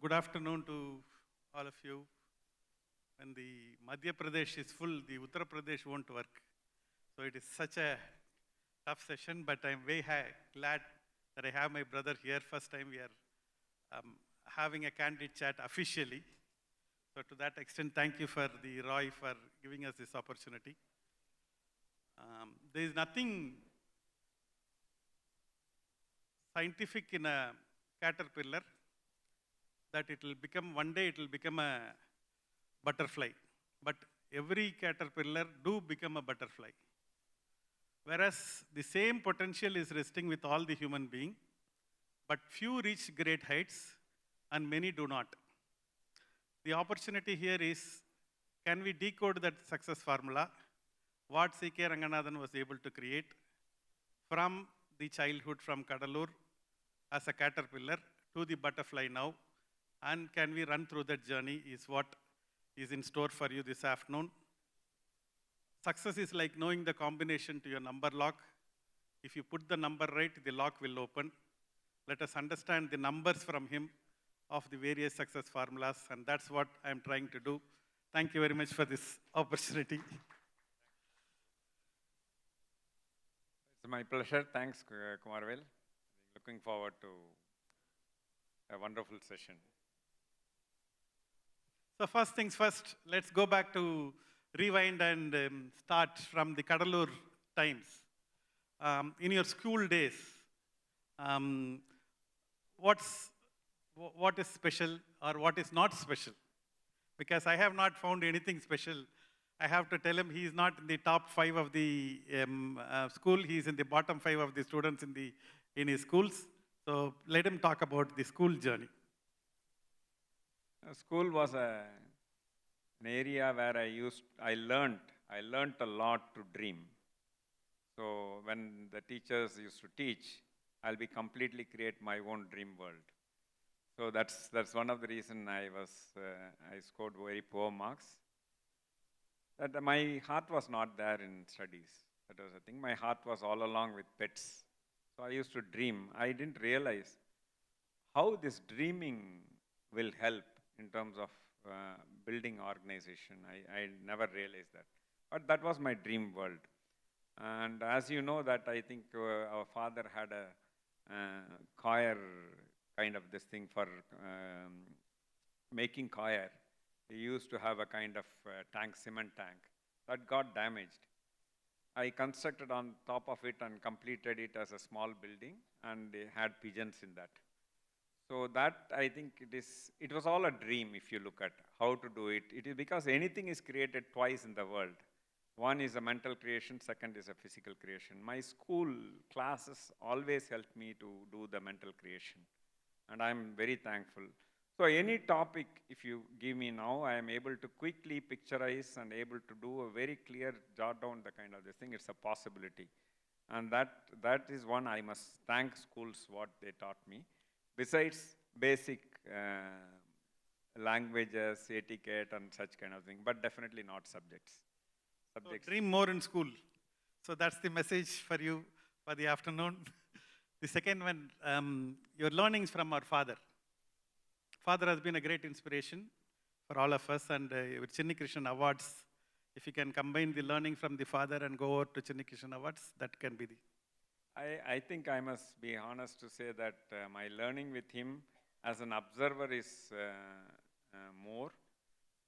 Good afternoon to all of you. When the Madhya Pradesh is full, the Uttar Pradesh won't work. So it is such a tough session, but I'm very glad that I have my brother here. First time we are having a candid chat officially. So to that extent, thank you for the Roy for giving us this opportunity. There is nothing scientific in a caterpillar that it will become, one day it will become a butterfly. But every caterpillar do become a butterfly. Whereas the same potential is resting with all the human being, but few reach great heights and many do not. The opportunity here is, can we decode that success formula, what C.K. Ranganathan was able to create from the childhood from Kadalur as a caterpillar to the butterfly now, and can we run through that journey is what is in store for you this afternoon. Success is like knowing the combination to your number lock. If you put the number right, the lock will open. Let us understand the numbers from him of the various success formulas, and that's what I'm trying to do. Thank you very much for this opportunity. It's my pleasure. Thanks, Kumarvel. Looking forward to a wonderful session. So first things first, let's go back to rewind and start from the Kadalur times. In your school days, what is special or what is not special? Because I have not found anything special. I have to tell him he is not in the top 5 of the school. He is in the bottom 5 of the students in his schools. So let him talk about the school journey. School was an area where I learned a lot to dream. So when the teachers used to teach, I'll be completely create my own dream world. So that's one of the reasons I scored very poor marks. That my heart was not there in studies. That was the thing. My heart was all along with pets. So I used to dream. I didn't realize how this dreaming will help in terms of building organization. I never realized that. But that was my dream world. And as you know that I think our father had a choir kind of this thing for making choir. He used to have a kind of tank, cement tank, that got damaged. I constructed on top of it and completed it as a small building, and they had pigeons in that. So that, I think it was all a dream if you look at how to do it. It is because anything is created twice in the world. One is a mental creation, second is a physical creation. My school classes always helped me to do the mental creation, and I'm very thankful. So any topic, if you give me now, I am able to quickly picturize and able to do a very clear jot down the kind of this thing. It's a possibility. And that is one I must thank schools what they taught me. Besides basic languages, etiquette and such kind of thing, but definitely not subjects. So dream more in school. So that's the message for you for the afternoon. The second one, your learnings from our father. Father has been a great inspiration for all of us, and with Chinni Krishnan Awards, if you can combine the learning from the father and go over to Chinni Krishnan Awards, that can be the... I think I must be honest to say that my learning with him as an observer is more,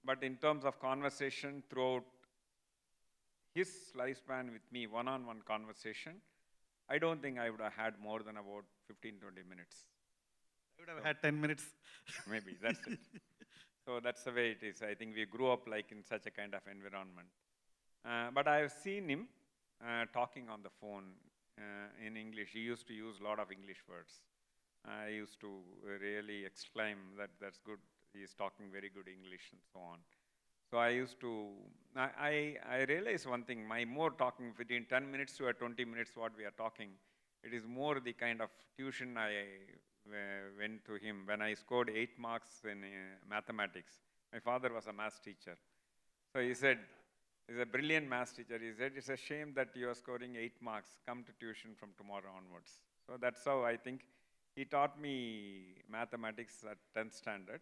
but in terms of conversation throughout his lifespan with me, one-on-one conversation, I don't think I would have had more than about 15-20 minutes. I would have had 10 minutes. Maybe, that's it. So that's the way it is. I think we grew up like in such a kind of environment. But I have seen him talking on the phone in English. He used to use a lot of English words. I used to really exclaim that that's good. He is talking very good English and so on. So I used to, I realized one thing, my more talking between 10 minutes to 20 minutes what we are talking, it is more the kind of tuition I went to him. When I scored 8 marks in mathematics, my father was a math teacher. So he said, he's a brilliant math teacher. He said, it's a shame that you are scoring 8 marks. Come to tuition from tomorrow onwards. So that's how I think He taught me mathematics at 10th standard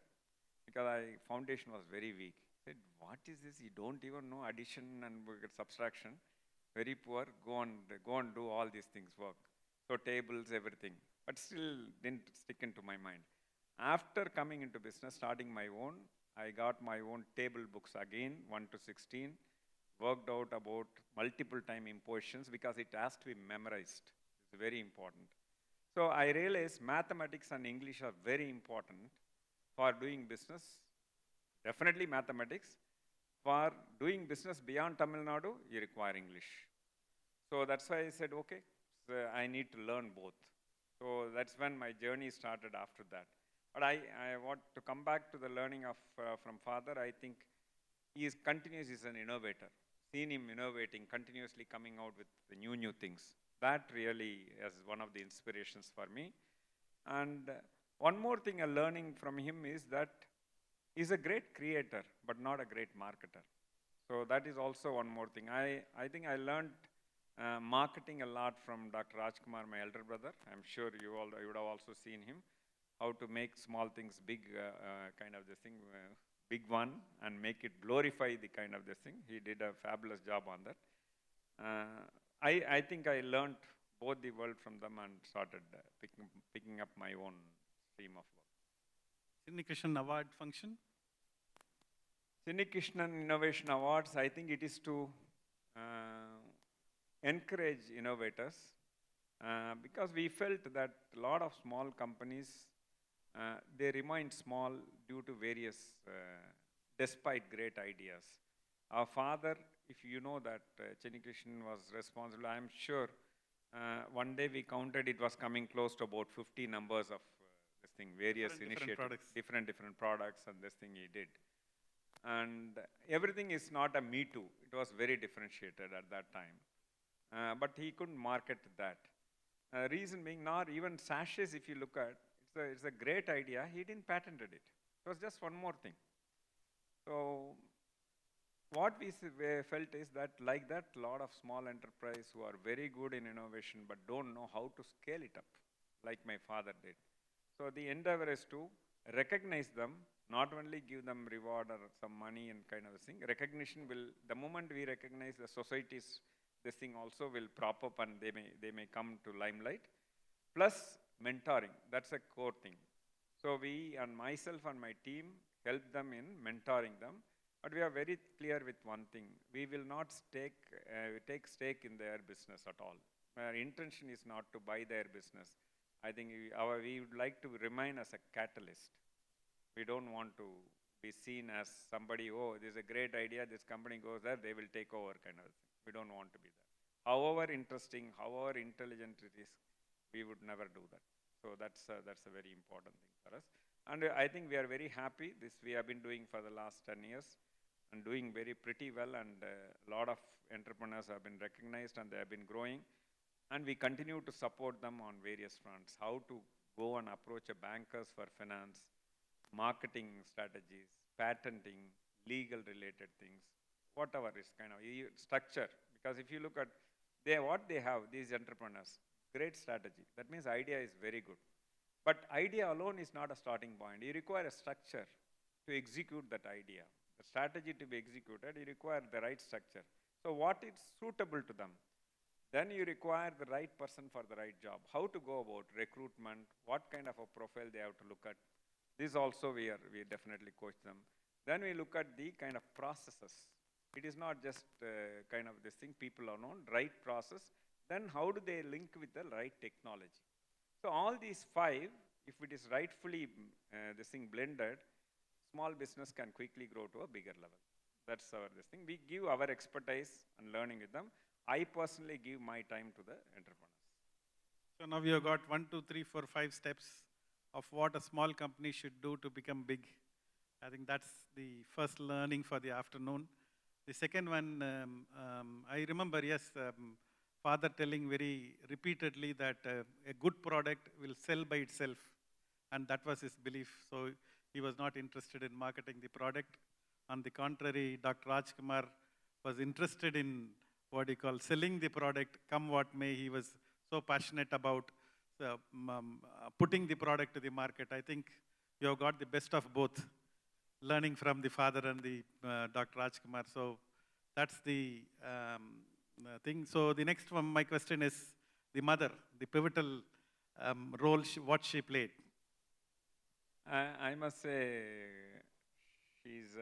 because I foundation was very weak. He said, what is this? You don't even know addition and subtraction. Very poor. Go and do all these things work. So tables, everything. But still didn't stick into my mind. After coming into business, starting my own, I got my own table books again, 1 to 16, worked out about multiple time impositions because it has to be memorized. It's very important. So I realized mathematics and English are very important for doing business. Definitely mathematics. For doing business beyond Tamil Nadu, you require English. So that's why I said, okay, so I need to learn both. So that's when my journey started after that. But I want to come back to the learning of from father. I think he is continuous, he's an innovator. Seen him innovating, continuously coming out with the new things. That really is one of the inspirations for me. And one more thing I'm learning from him is that he's a great creator, but not a great marketer. So that is also one more thing. I think I learned marketing a lot from Dr. Rajkumar, my elder brother. I'm sure you would have also seen him, how to make small things big, kind of this thing, big one, and make it glorify the kind of this thing. He did a fabulous job on that. I think I learned both the world from them and started picking up my own stream of work. Chinni Krishnan Award function. Chinni Krishnan Innovation Awards, I think it is to encourage innovators because we felt that a lot of small companies, they remain small due to various, despite great ideas. Our father, if you know that Chinni Krishnan was responsible, I'm sure one day we counted it was coming close to about 50 numbers of this thing, various initiatives, different products and this thing he did. And everything is not a me too. It was very differentiated at that time. But he couldn't market that. Reason being, not even sachets, if you look at, it's a great idea. He didn't patented it. It was just one more thing. So what we felt is that like that, a lot of small enterprise who are very good in innovation but don't know how to scale it up, like my father did. So the endeavor is to recognize them, not only give them reward or some money and kind of thing. Recognition will, the moment we recognize the societies, this thing also will prop up and they may come to limelight. Plus mentoring, that's a core thing. So we and myself and my team help them in mentoring them. But we are very clear with one thing. We will not take stake in their business at all. Our intention is not to buy their business. I think we would like to remain as a catalyst. We don't want to be seen as somebody, oh, this is a great idea, this company goes there, they will take over kind of thing. We don't want to be that. However interesting, however intelligent it is, we would never do that. So that's a very important thing for us. And I think we are very happy. This we have been doing for the last 10 years and doing very pretty well, and a lot of entrepreneurs have been recognized and they have been growing. And we continue to support them on various fronts, how to go and approach a bankers for finance, marketing strategies, patenting, legal related things, whatever is kind of structure. Because if you look at what they have, these entrepreneurs, great strategy. That means idea is very good. But idea alone is not a starting point. You require a structure to execute that idea. The strategy to be executed, you require the right structure. So what is suitable to them? Then you require the right person for the right job. How to go about recruitment, what kind of a profile they have to look at. This also we definitely coach them. Then we look at the kind of processes. It is not just kind of this thing, people are known, right process. Then how do they link with the right technology? So all these 5, if it is rightfully this thing blended, small business can quickly grow to a bigger level. That's this thing. We give our expertise and learning with them. I personally give my time to the entrepreneurs. So now we have got 1, 2, 3, 4, 5 steps of what a small company should do to become big. I think that's the first learning for the afternoon. The second one, I remember, yes, father telling very repeatedly that a good product will sell by itself, and that was his belief. So he was not interested in marketing the product. On the contrary, Dr. Rajkumar was interested in what he called selling the product, come what may. He was so passionate about so, putting the product to the market. I think you have got the best of both, learning from the father and the Dr. Rajkumar. So that's the thing. So the next one, my question is the mother, the pivotal role, what she played. I must say, she's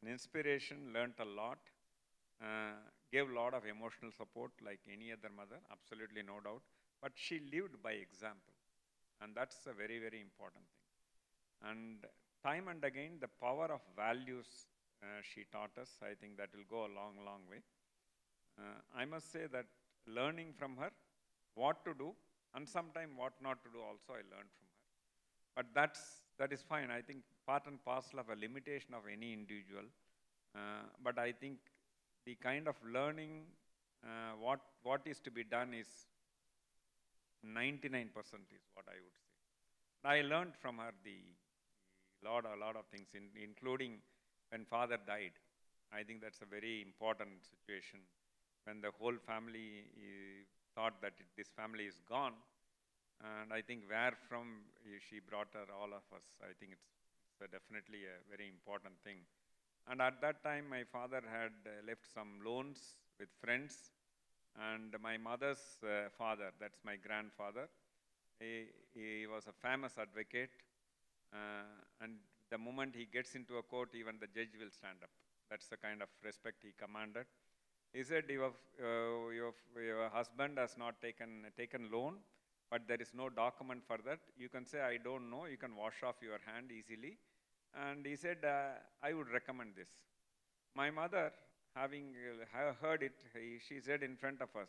an inspiration, learnt a lot, gave a lot of emotional support like any other mother, absolutely no doubt. But she lived by example, and that's a very, very important thing. And time and again, the power of values she taught us, I think that will go a long, long way. I must say that learning from her what to do and sometimes what not to do also I learned from her. But that is fine. I think part and parcel of a limitation of any individual. But I think the kind of learning what is to be done is 99% is what I would say. I learned from her a lot of things, including when father died. I think that's a very important situation when the whole family thought that this family is gone. And I think where from she brought her, all of us, I think it's definitely a very important thing. And at that time, my father had left some loans with friends. And my mother's father, that's my grandfather, he was a famous advocate. And the moment he gets into a court, even the judge will stand up. That's the kind of respect he commanded. He said, your husband has not taken loan, but there is no document for that. You can say, I don't know. You can wash off your hand easily. And he said, I would recommend this. My mother, having heard it, she said in front of us,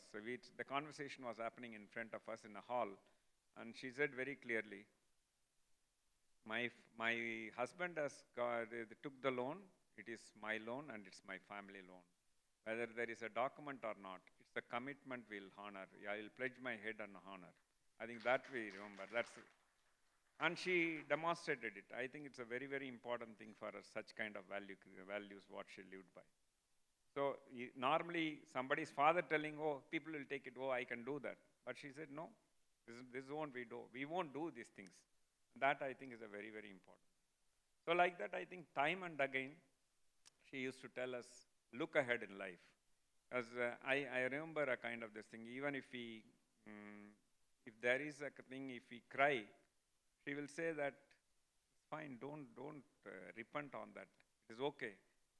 the conversation was happening in front of us in the hall, and she said very clearly, my husband took the loan, it is my loan and it's my family loan. Whether there is a document or not, it's a commitment we'll honor. I will pledge my head and honor. I think that we remember. And she demonstrated it. I think it's a very, very important thing for us, such kind of values what she lived by. So normally somebody's father telling, oh, people will take it, oh, I can do that. But she said, no, this won't we do. We won't do these things. That I think is a very, very important. So like that, I think time and again, she used to tell us, look ahead in life. As I remember a kind of this thing, even if if there is a thing, if we cry, she will say that, fine, don't repent on that. It is okay.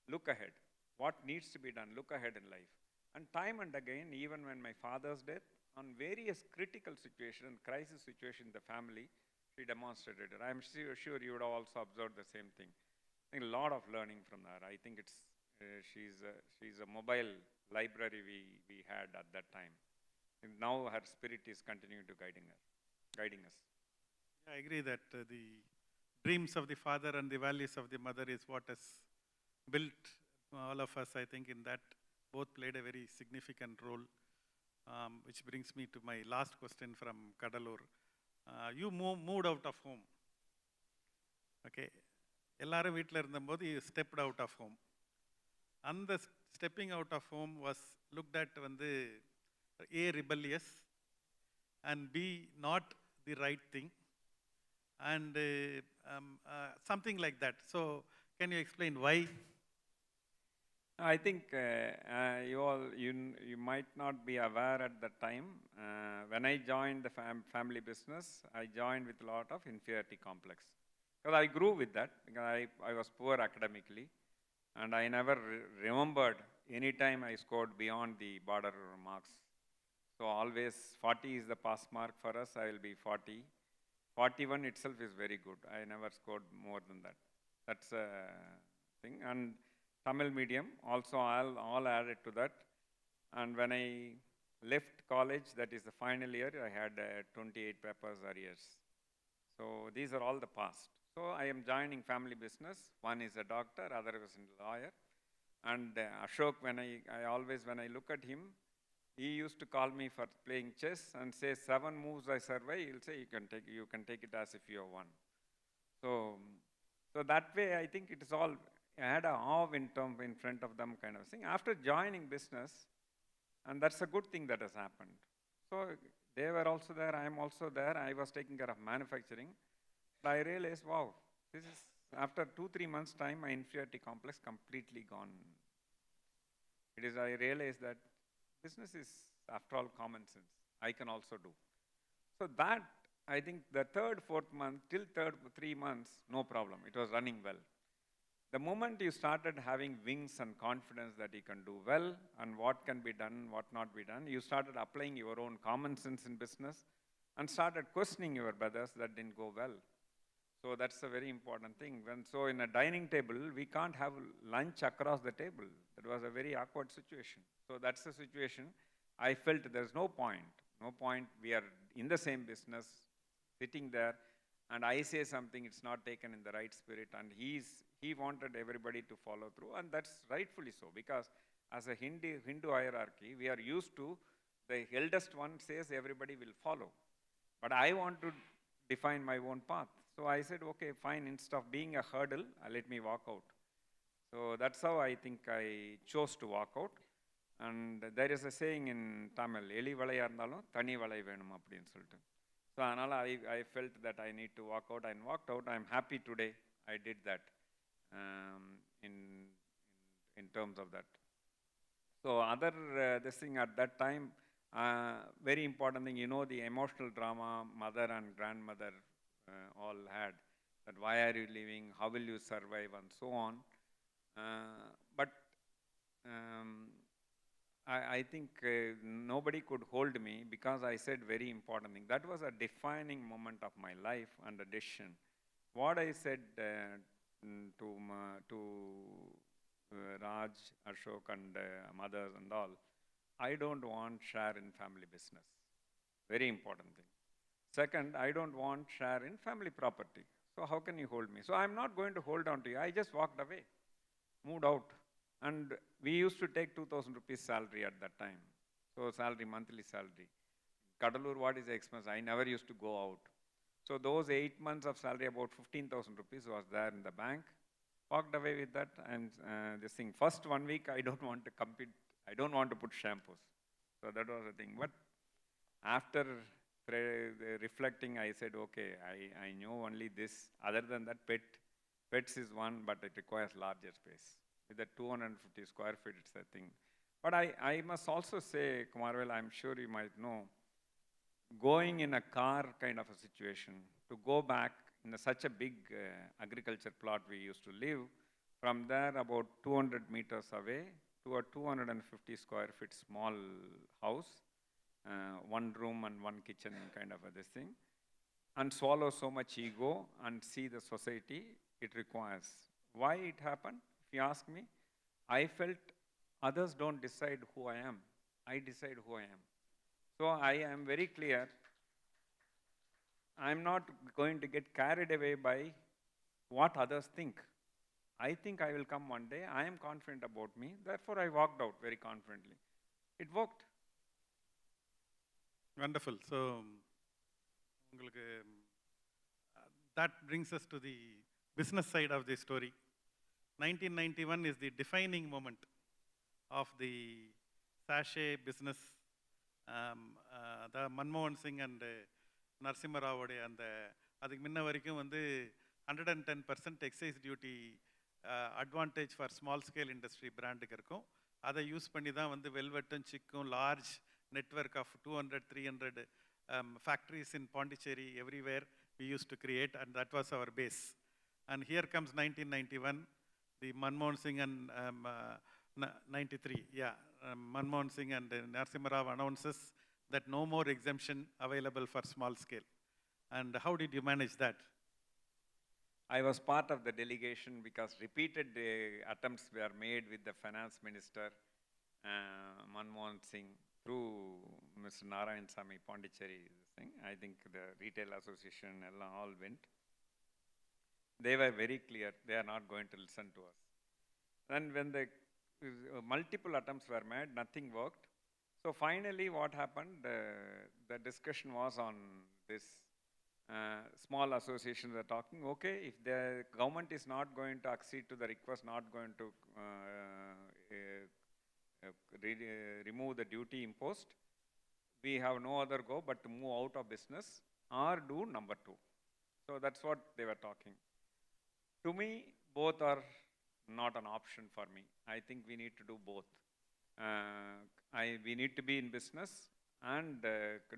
Look ahead. What needs to be done? Look ahead in life. And time and again, even when my father's death, on various critical situations, crisis situations in the family, she demonstrated it. I'm sure you would have also observed the same thing. I think a lot of learning from her. I think it's she's a mobile library we had at that time. And now her spirit is continuing to guiding us. I agree that the dreams of the father and the values of the mother is what has built all of us. I think in that both played a very significant role, which brings me to my last question from Kadalur. You moved out of home. Okay. எல்லாரும் வீட்டில் இருந்தபோது you stepped out of home. And the stepping out of home was looked at வந்து A, rebellious, and B, not the right thing, and something like that. So can you explain why? I think you might not be aware at the time. When I joined the family business, I joined with a lot of inferiority complex. Because I grew with that, because I was poor academically, and I never remembered any time I scored beyond the border marks. So always 40 is the pass mark for us, I will be 40. 41 itself is very good. I never scored more than that. That's a thing. And Tamil medium, also all added to that. And when I left college, that is the final year, I had 28 papers arrears. So these are all the past. So I am joining family business. One is a doctor, other is a lawyer. And Ashok, when I look at him, he used to call me for playing chess and say 7 moves I survive. He'll say you can take it as if you have won. So that way I think it is all. I had a awe in front of them kind of thing. After joining business, and that's a good thing that has happened. So They were also there, I am also there. I was taking care of manufacturing. But I realized, wow, this is, after 2-3 months time, my inferiority complex completely gone. It is, I realized that business is, after all, common sense. I can also do. So that, I think the third, fourth month, till 3 months, no problem. It was running well. The moment you started having wings and confidence that you can do well and what can be done, what not be done, you started applying your own common sense in business and started questioning your brothers that didn't go well. So that's a very important thing. So in a dining table, we can't have lunch across the table. That was a very awkward situation. So that's the situation. I felt there's no point. We are in the same business, sitting there, and I say something, it's not taken in the right spirit, and he wanted everybody to follow through, and that's rightfully so, because as a Hindu hierarchy, we are used to the eldest one says everybody will follow. But I want to define my own path. So I said, okay, fine, instead of being a hurdle, let me walk out. So that's how I think I chose to walk out. And there is a saying in Tamil, Eli valaya irundhalum thani valai venum appdinu solittu. So I felt that I need to walk out and walked out. I'm happy today I did that in terms of that. So other this thing at that time, very important thing, the emotional drama mother and grandmother all had, that why are you leaving, how will you survive, and so on. But I think nobody could hold me because I said very important thing. That was a defining moment of my life and a decision. What I said to Raj, Ashok, and mothers and all, I don't want share in family business. Very important thing. Second, I don't want share in family property. So how can you hold me? So I'm not going to hold on to you. I just walked away, moved out. And we used to take 2,000 rupees salary at that time. So salary, monthly salary. Kadalur, what is the expense? I never used to go out. So those 8 months of salary, about 15,000 rupees was there in the bank. Walked away with that, and this thing. First 1 week, I don't want to compete. I don't want to put shampoos. So that was the thing. But after reflecting, I said, okay, I know only this. Other than that, pets is one, but it requires larger space. With the 250 square feet, it's a thing. But I must also say, Kumarvel, I'm sure you might know, going in a car kind of a situation, to go back in such a big agriculture plot we used to live, from there about 200 meters away to a 250 square feet small house, 1 room and 1 kitchen kind of this thing, and swallow so much ego and see the society it requires. Why it happened? If you ask me, I felt others don't decide who I am. I decide who I am. So I am very clear. I'm not going to get carried away by what others think. I think I will come one day. I am confident about me. Therefore, I walked out very confidently. It worked. Wonderful. So, that brings us to the business side of the story. 1991 is the defining moment of the sachet business. The Manmohan Singh and Narasimha Rao and அதுக்கு முன்ன வரைக்கும் வந்து 110% excise duty advantage for small scale industry பிராண்டுக்கு இருக்கும். அதை use பண்ணி தான் வந்து வெல்வெட்டும் சிக்கும் large network of 200-300 factories in Pondicherry, everywhere we used to create, and that was our base. And here comes 1991, the Manmohan Singh and 93, Manmohan Singh and Narasimha Rao announces that no more exemption available for small scale. And how did you manage that? I was part of the delegation because repeated attempts were made with the finance minister, Manmohan Singh, through Mr. Narayan Samy Pondicherry thing. I think the retail association all went. They were very clear, they are not going to listen to us. Then when the multiple attempts were made, nothing worked. So finally what happened, the discussion was on this. Small associations are talking, okay, if the government is not going to accede to the request, not going to remove the duty imposed, we have no other go but to move out of business or do number 2. So that's what they were talking. To me, both are not an option for me. I think we need to do both. We need to be in business, and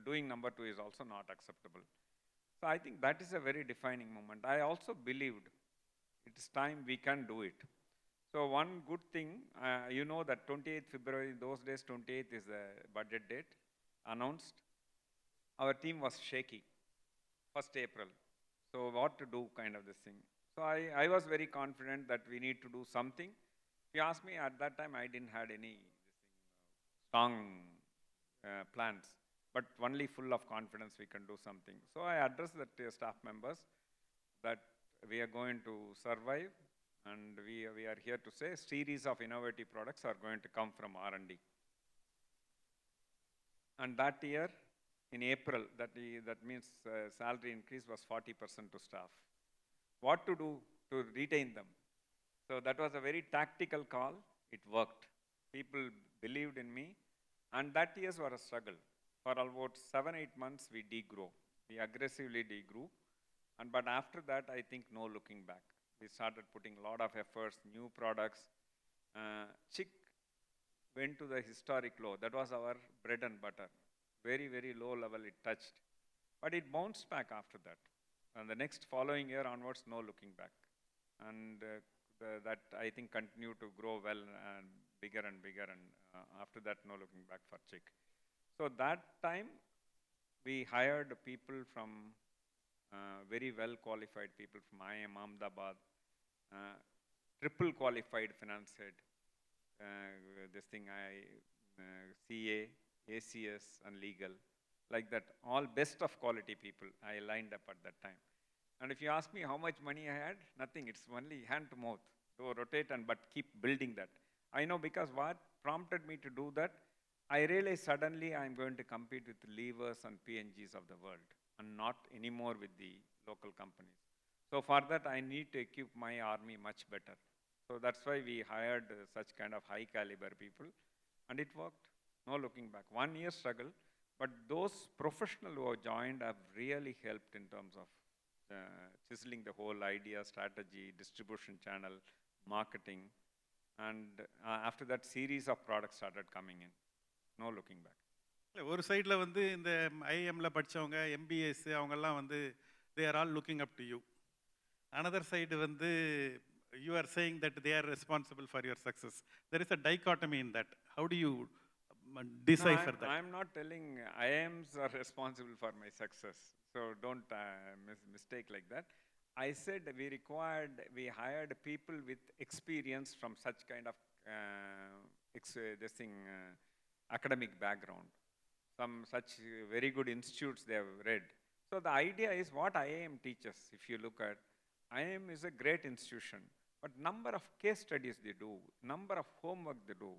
doing number 2 is also not acceptable. So I think that is a very defining moment. I also believed it is time we can do it. So one good thing, you know that 28th February, those days 28th is the budget date, announced. Our team was shaky, 1st April. So what to do kind of this thing. So I was very confident that we need to do something. If you ask me, at that time I didn't had any strong plans, but only full of confidence we can do something. So I addressed that to staff members that we are going to survive, and we are here to say series of innovative products are going to come from R&D. And that year, in April, that means salary increase was 40% to staff. What to do to retain them? So that was a very tactical call. It worked. People believed in me, and that years were a struggle. For about 7-8 months, we degrew. We aggressively degrew, but after that, I think no looking back. We started putting a lot of efforts, new products. Chick went to the historic low. That was our bread and butter. Very, very low level it touched. But it bounced back after that. And the next following year onwards, no looking back. And that, I think, continued to grow well and bigger, and after that, no looking back for Chick. So that time, we hired people from very well qualified people from IIM Ahmedabad, triple qualified finance head, CA, ACS, and legal, like that, all best of quality people I lined up at that time. And if you ask me how much money I had, nothing. It's only hand to mouth, to rotate but keep building that. I know, because what prompted me to do that, I realized suddenly I'm going to compete with the Levers and P&Gs of the world, and not anymore with the local companies. So for that, I need to equip my army much better. So that's why we hired such kind of high caliber people, and it worked. No looking back. 1 year struggle, but those professionals who have joined have really helped in terms of chiseling the whole idea, strategy, distribution channel, marketing, and after that, series of products started coming in. No looking back. ஒரு சைடில் வந்து இந்த ஐஎம்ல படித்தவங்க MBS அவங்கெல்லாம் வந்து they are all looking up to you. Another side வந்து you are saying that they are responsible for your success. There is a dichotomy in that. How do you decipher that? I'm not telling IIMs are responsible for my success. So don't mistake like that. I said we hired people with experience from such kind of academic background, some such very good institutes they have read. So the idea is what IIM teaches. If you look at, IIM is a great institution, but number of case studies they do, number of homework they do,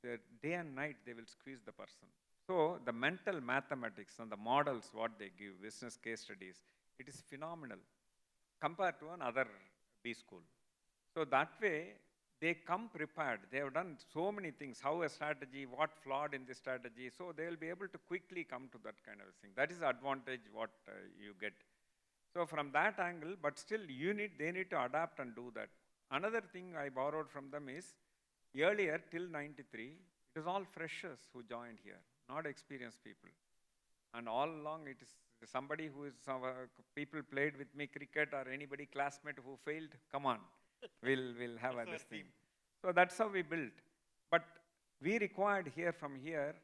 the day and night they will squeeze the person. So the mental mathematics and the models what they give, business case studies, it is phenomenal compared to another B school. So that way they come prepared. They have done so many things, how a strategy, what flawed in the strategy, so they will be able to quickly come to that kind of thing. That is the advantage what you get. So from that angle, but still they need to adapt and do that. Another thing I borrowed from them is, earlier till 93, it was all freshers who joined here, not experienced people. And all along it is somebody who is, people played with me cricket, or anybody classmate who failed, come on, we'll have this thing. So that's how we built. But we required from here,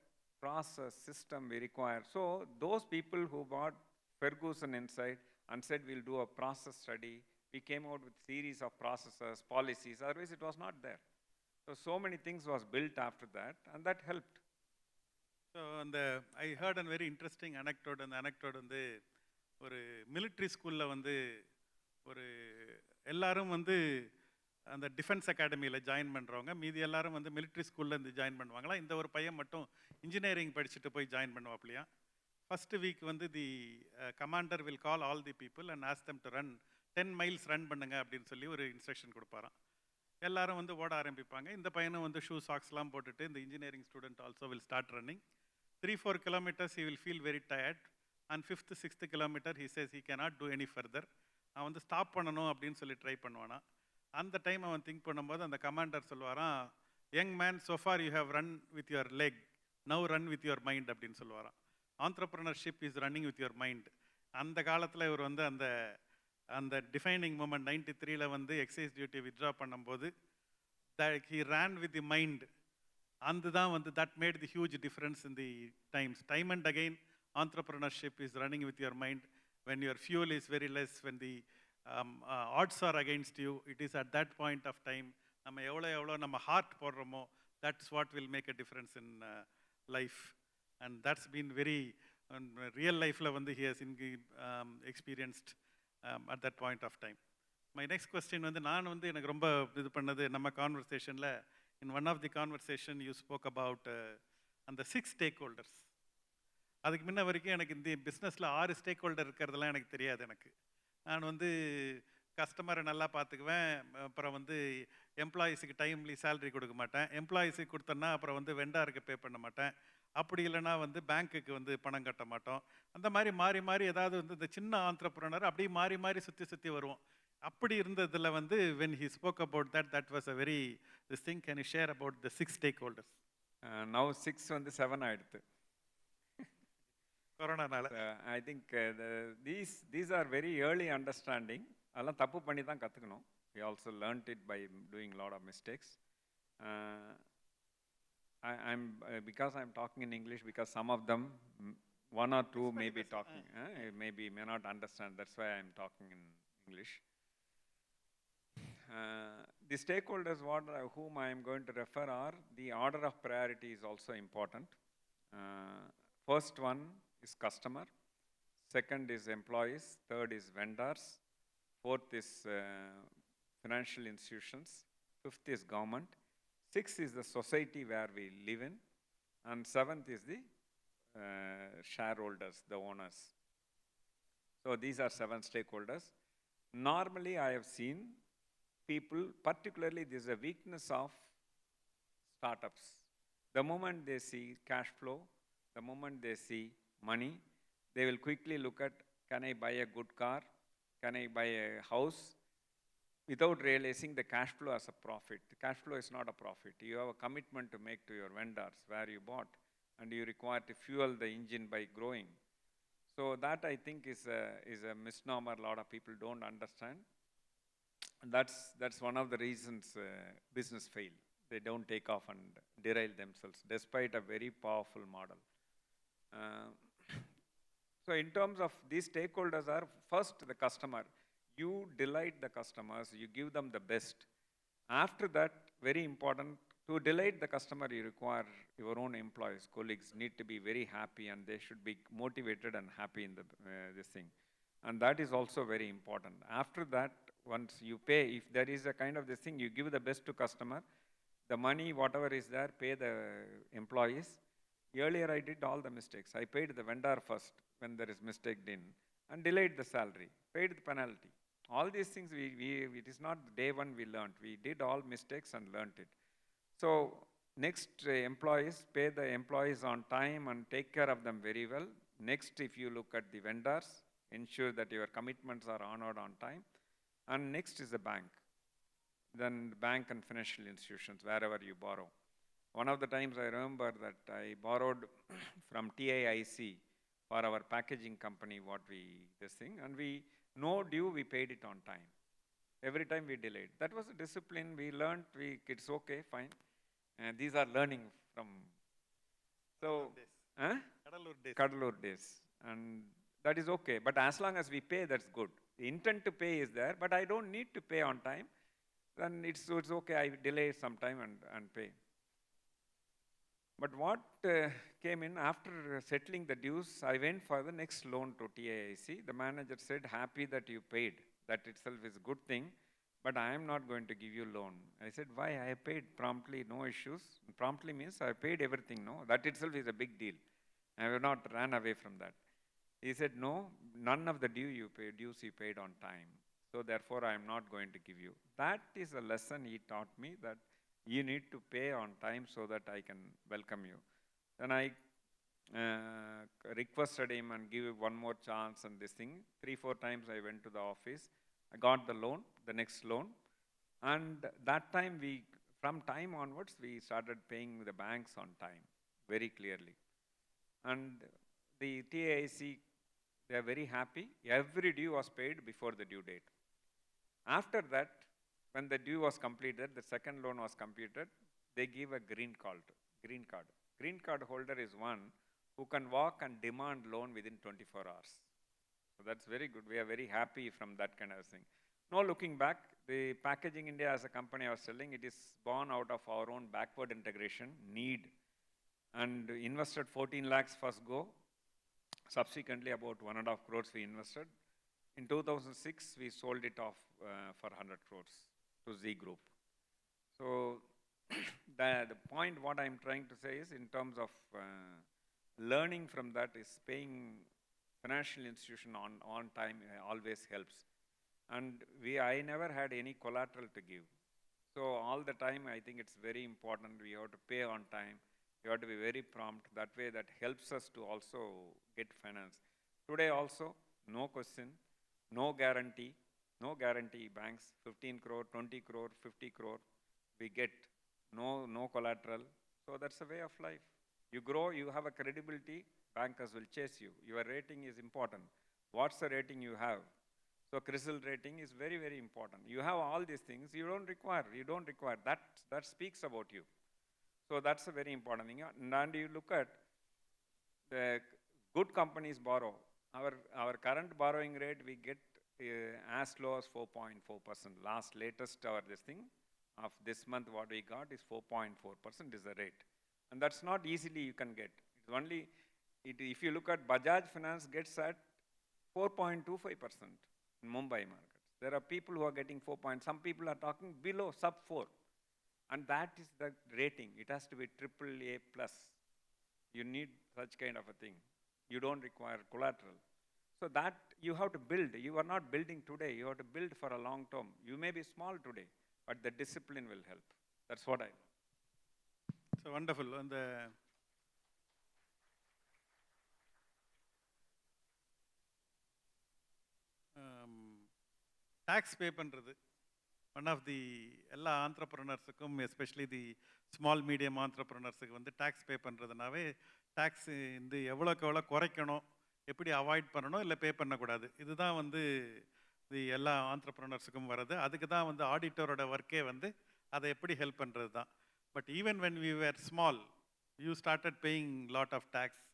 process, system we require. So those people who bought Ferguson inside and said we'll do a process study, we came out with series of processes, policies, otherwise it was not there. So many things was built after that, and that helped. So I heard a very interesting anecdote. அந்த anecdote வந்து ஒரு military ஸ்கூலில் வந்து ஒரு எல்லாரும் வந்து அந்த defence அகாடமியில் ஜாயின் பண்ணுறவங்க, மீதி எல்லாரும் வந்து military ஸ்கூலில் இருந்து ஜாயின் பண்ணுவாங்களா. இந்த ஒரு பையன் மட்டும் இன்ஜினியரிங் படிச்சுட்டு போய் ஜாயின் பண்ணுவாப்லையா. ஃபஸ்ட்டு வீக் வந்து the commander will call all the people and ask them to run 10 miles run பண்ணுங்க அப்படின்னு சொல்லி ஒரு இன்ஸ்ட்ரக்ஷன் கொடுப்பாராம். எல்லாரும் வந்து ஓட ஆரம்பிப்பாங்க. இந்த பையனும் வந்து ஷூ சாக்ஸ்லாம் போட்டுட்டு, இந்த engineering student also will start running. 3-4 kilometers he will feel very tired. On 5th 6th kilometer he says he cannot do any further. அவன் வந்து ஸ்டாப் பண்ணணும் அப்படின்னு சொல்லி ட்ரை பண்ணுவானா. அந்த டைம் அவன் திங்க் பண்ணும்போது அந்த கமாண்டர் சொல்லுவாரான், young man so far you have run with your leg, now run with your mind அப்படின்னு சொல்லுவாரான். entrepreneurship is running with your mind. அந்த காலத்தில் இவர் வந்து அந்த அந்த டிஃபைனிங் மூமெண்ட் 93ல வந்து எக்ஸைஸ் டியூட்டி வித்ட்ரா பண்ணும்போது he ran with the mind. And that made the huge difference in the times. Time and again, entrepreneurship is running with your mind. When your fuel is very less, when the odds are against you, it is at that point of time, நம்ம heart போடுறோமோ, that's what will make a difference in life. And that's been very, real life he has experienced at that point of time. My next question நான் எனக்கு ரொம்ப இது பண்ணது நம்ம கான்வர்சேஷனில், in one of the conversation you spoke about and the 6 stakeholders. அதுக்கு முன்ன வரைக்கும் எனக்கு இந்த பிஸ்னஸில் 6 ஸ்டேக் ஹோல்டர் இருக்கிறதெல்லாம் எனக்கு தெரியாது. எனக்கு நான் வந்து கஸ்டமரை நல்லா பார்த்துக்குவேன், அப்புறம் வந்து எம்ப்ளாயீஸுக்கு டைம்லி சேலரி கொடுக்க மாட்டேன், எம்ப்ளாயீஸுக்கு கொடுத்தேன்னா அப்புறம் வந்து வெண்டாருக்கு பே பண்ண மாட்டேன், அப்படி இல்லைனா வந்து பேங்க்குக்கு வந்து பணம் கட்ட மாட்டோம். அந்த மாதிரி மாறி மாறி ஏதாவது வந்து இந்த சின்ன ஆண்டர்ப்ரனர் அப்படியே மாறி மாறி சுற்றி வருவோம். அப்படி இருந்ததில் வந்து when he spoke about that, that was a very this thing. Can you share about the 6 stakeholders? Now 6 வந்து 7 ஆயிடுது. கொரோனானால. I think these are very early understanding. அதெல்லாம் தப்பு பண்ணி தான் கற்றுக்கணும். We also learnt it by doing a lot of mistakes. Because I'm talking in English, because some of them, one or two may be talking, maybe may not understand. That's why I'm talking in English. The stakeholders whom I am going to refer are, the order of priority is also important. First one is customer, second is employees, third is vendors, fourth is financial institutions, fifth is government, sixth is the society where we live in, and seventh is the shareholders, the owners. So these are 7 stakeholders. Normally I have seen people, particularly this is a weakness of startups. The moment they see cash flow, the moment they see money, they will quickly look at, can I buy a good car? Can I buy a house? Without realizing the cash flow as a profit. The cash flow is not a profit. You have a commitment to make to your vendors where you bought, and you require to fuel the engine by growing. So that I think is a misnomer. A lot of people don't understand. And that's one of the reasons business fail. They don't take off and derail themselves despite a very powerful model. So in terms of these stakeholders are, first the customer. You delight the customers, you give them the best. After that, very important, to delight the customer, you require your own employees, colleagues need to be very happy, and they should be motivated and happy in this thing. And that is also very important. After that, once you pay, if there is a kind of this thing, you give the best to customer, the money, whatever is there, pay the employees. Earlier I did all the mistakes. I paid the vendor first when there is mistake in, and delayed the salary, paid the penalty. All these things, it is not day one we learned. We did all mistakes and learned it. So next, employees, pay the employees on time and take care of them very well. Next, if you look at the vendors, ensure that your commitments are honored on time. And next is the bank. Then bank and financial institutions, wherever you borrow. One of the times I remember that I borrowed from TIIC for our packaging company, and we, no due, we paid it on time. Every time we delayed. That was a discipline we learned, it's okay, fine. And these are learning from, so, Kadalur days. And that is okay, but as long as we pay, that's good. The intent to pay is there, but I don't need to pay on time, then it's okay, I delay some time and pay. But what came in after settling the dues, I went for the next loan to TIIC. The manager said, happy that you paid. That itself is a good thing, but I am not going to give you loan. I said, why? I paid promptly, no issues. Promptly means I paid everything, no? That itself is a big deal. I have not ran away from that. He said, no, none of the dues you paid on time. So therefore, I am not going to give you. That is a lesson he taught me, that you need to pay on time so that I can welcome you. Then I requested him and give one more chance and this thing. 3-4 times I went to the office. I got the loan, the next loan. And that time from time onwards, we started paying the banks on time, very clearly. And the TAIC, they are very happy. Every due was paid before the due date. After that, when the due was completed, the second loan was completed, they give a green card. Green card holder is one who can walk and demand loan within 24 hours. So that's very good. We are very happy from that kind of thing. No looking back, the Packaging India as a company I was telling, it is born out of our own backward integration need, and invested 14 lakhs first go. Subsequently, about 1.5 crores we invested. In 2006, we sold it off for 100 crores to Z Group. So the point what I'm trying to say is, in terms of learning from that, is paying financial institution on time always helps. And I never had any collateral to give. So all the time, I think it's very important. We have to pay on time. You have to be very prompt. That way, that helps us to also get finance. Today also, no question, no guarantee banks, 15 crore, 20 crore, 50 crore, we get no collateral. So that's a way of life. You grow, you have a credibility, bankers will chase you. Your rating is important. What's the rating you have? So CRISIL rating is very, very important. You have all these things, you don't require. That speaks about you. So that's a very important thing. And you look at the good companies borrow. Our current borrowing rate, we get as low as 4.4%. Latest this thing of this month, what we got is 4.4% is the rate. And that's not easily you can get. It's only, if you look at Bajaj Finance gets at 4.25% in Mumbai markets. There are people who are getting 4 points. Some people are talking below, sub 4. And that is the rating. It has to be AAA plus. You need such kind of a thing. You don't require collateral. So that you have to build. You are not building today. You have to build for a long term. You may be small today, but the discipline will help. That's what I know. So wonderful. And the tax pay பண்றது one of தி எல்லா ஆண்டர்ப்ரனர்ஸுக்கும், especially the small medium ஆண்டர்ப்ரனர்ஸுக்கு வந்து tax பே பண்ணுறதுனாவே tax வந்து எவ்வளோக்கு எவ்வளோ குறைக்கணும், எப்படி avoid பண்ணணும், இல்லை பே பண்ணக்கூடாது, இதுதான் வந்து தி எல்லா ஆண்டர்ப்ரனர்ஸுக்கும் வர்றது. அதுக்கு தான் வந்து ஆடிட்டரோட ஒர்க்கே வந்து அதை எப்படி ஹெல்ப் பண்ணுறது தான். But even when we were small, you started paying lot of tax,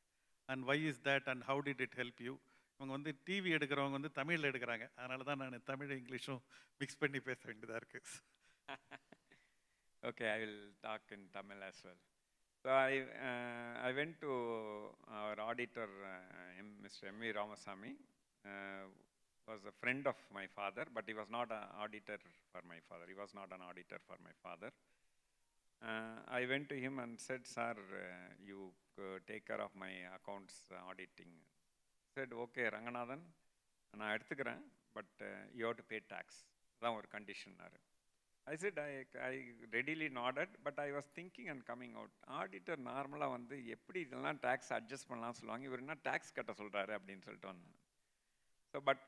and why is that and how did it help you? இவங்க வந்து டிவி எடுக்கிறவங்க வந்து தமிழில் எடுக்கிறாங்க, அதனால தான் நான் தமிழ் இங்கிலீஷும் மிக்ஸ் பண்ணி பேச வேண்டியதாக இருக்குது. Okay, I will talk in Tamil as well. So I went to our auditor, Mr. M.V. Ramasamy, was a friend of my father, but he was not an auditor for my father. He was not an auditor for my father. I went to him and said, sir, you take care of my accounts auditing. Said, okay, Ranganathan, நான் எடுத்துக்கிறேன், but you have to pay tax. அதான் ஒரு condition. I said, I readily nodded, but I was thinking and coming out. Auditor நார்மலாக வந்து எப்படி இதெல்லாம் tax adjust பண்ணலாம் சொல்லுவாங்க, இவர் என்ன டேக்ஸ் கட்ட சொல்கிறாரு அப்படின்னு சொல்லிட்டு வந்தேன். So but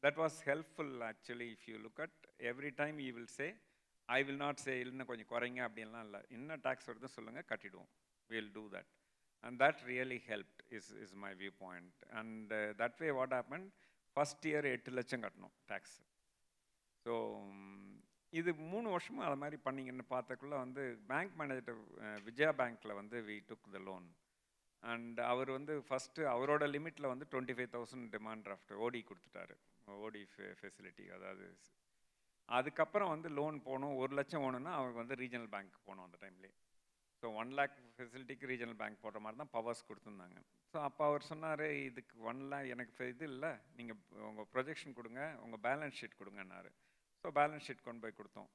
that was helpful actually. If you look at every time he will say, I will not say இன்னும் கொஞ்சம் குறைங்க அப்படின்லாம் இல்லை, என்ன டேக்ஸ் வருது சொல்லுங்கள், கட்டிடுவோம், we will do that. And that really helped is my viewpoint. And that way what happened, first year 8 லட்சம் கட்டணும் டேக்ஸ். ஸோ இது 3 வருஷமாக அது மாதிரி பண்ணிங்கன்னு பார்த்தக்குள்ள வந்து பேங்க் மேனேஜர் விஜயா பேங்க்கில் வந்து we took the loan. And அவர் வந்து ஃபஸ்ட்டு அவரோட லிமிட்டில் வந்து 25,000 டிமாண்ட் டிராஃப்ட் ஓடி கொடுத்துட்டாரு, ஓடி ஃபெசிலிட்டி. அதாவது அதுக்கப்புறம் வந்து லோன் போகணும், 1 லட்சம் வேணும்னா அவருக்கு வந்து ரீஜனல் பேங்க் போகணும் அந்த டைம்லேயே. ஸோ 1 lakh ஃபெசிலிட்டிக்கு ரீஜனல் பேங்க் போடுற மாதிரி தான் பவர்ஸ் கொடுத்துருந்தாங்க. ஸோ அப்போ அவர் சொன்னார், இதுக்கு 1 lakh எனக்கு இது இல்லை, நீங்கள் உங்கள் ப்ரொஜெக்ஷன் கொடுங்க, உங்கள் பேலன்ஸ் ஷீட் கொடுங்கன்னாரு. ஸோ பேலன்ஸ் ஷீட் கொண்டு போய் கொடுத்தோம்.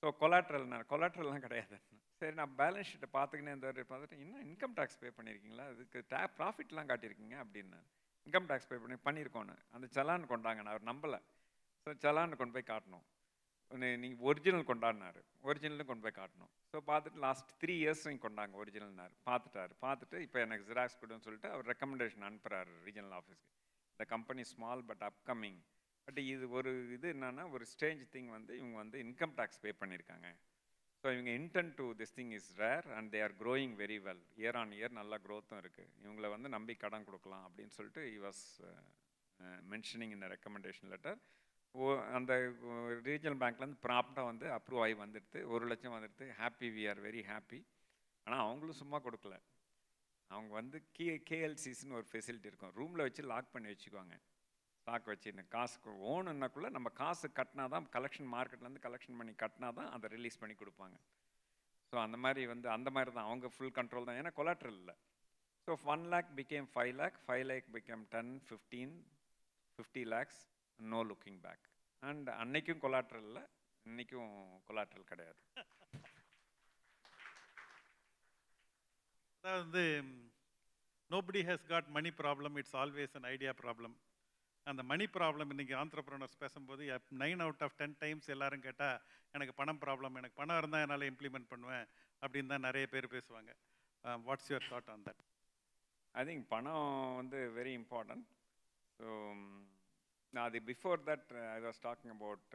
ஸோ கொலாட்ரல்லாம் கிடையாது. சரி, நான் பேலன்ஸ் ஷீட்டை பார்த்துக்கினே இந்த பார்த்துட்டு, இன்னும் இன்கம் டேக்ஸ் பே பண்ணியிருக்கீங்களா, அதுக்கு ப்ராஃபிட்லாம் காட்டியிருக்கீங்க அப்படின்னாரு. இன்கம் டேக்ஸ் பே பண்ணியிருக்கோன்னு அந்த சலான் கொண்டாங்க. நான் அவர் நம்பலை. ஸோ சலான் கொண்டு போய் காட்டணும். நீங்கள் ஒரிஜினல் கொண்டாடினாரு, ஒரிஜினலும் கொண்டு போய் காட்டணும். ஸோ பார்த்துட்டு லாஸ்ட் 3 இயர்ஸையும் கொண்டாங்க ஒரிஜினல்னாரு. பார்த்துட்டு இப்போ எனக்கு ஜெராக்ஸ் கொடுன்னு சொல்லிட்டு அவர் ரெக்கமெண்டேஷன் அனுப்புகிறாரு ரீஜனல் ஆஃபீஸ்க்கு. The company small but upcoming. But இது ஒரு இது என்னன்னா ஒரு ஸ்ட்ரேஞ்ச் திங் வந்து இவங்க வந்து இன்கம் டேக்ஸ் பே பண்ணியிருக்காங்க. ஸோ இவங்க intend to this thing is rare and they are growing very well. Year on year நல்லா க்ரோத்தும் இருக்குது. இவங்களை வந்து நம்பி கடன் கொடுக்கலாம் அப்படின்னு சொல்லிட்டு he was mentioning in recommendation letter. அந்த ரீஜனல் பேங்க்லேருந்து ப்ராப்டாக வந்து அப்ரூவ் ஆகி வந்துடுது. 1 லட்சம் வந்துடுது. Happy, we are very happy. ஆனால் அவங்களும் சும்மா கொடுக்கல. அவங்க வந்து கேஎல்சிஸ்ன்னு ஒரு ஃபெசிலிட்டி இருக்கும். ரூமில் வச்சு லாக் பண்ணி வச்சுக்குவாங்க. லாக் வச்சு இந்த காசுக்கு ஓணுன்னாக்குள்ளே நம்ம காசு கட்டினா தான், கலெக்ஷன் மார்க்கெட்லேருந்து கலெக்ஷன் பண்ணி கட்டினா தான் அதை ரிலீஸ் பண்ணி கொடுப்பாங்க. ஸோ அந்த மாதிரி தான் அவங்க ஃபுல் கண்ட்ரோல் தான். ஏன்னா கொலாட்ரல் இல்லை. So 1 lakh became 5 lakh, 5 lakh became 10, 15, 50 lakhs, no looking back. And அன்னைக்கும் கொலாட்ரல் இல்லை, இன்னைக்கும் கொலாட்ரல் கிடையாது. அதாவது வந்து nobody has got money problem, it's always an idea problem. அந்த மணி ப்ராப்ளம் இன்றைக்கி ஆண்டர்ப்ரனர்ஸ் பேசும்போது 9 out of 10 times எல்லாரும் கேட்டால் எனக்கு பணம் ப்ராப்ளம், எனக்கு பணம் இருந்தால் என்னால் இம்ப்ளிமெண்ட் பண்ணுவேன் அப்படின்னு தான் நிறைய பேர் பேசுவாங்க. What's your thought on that? I think பணம் வந்து வெரி இம்பார்ட்டன்ட். ஸோ நான் அது before that I was talking about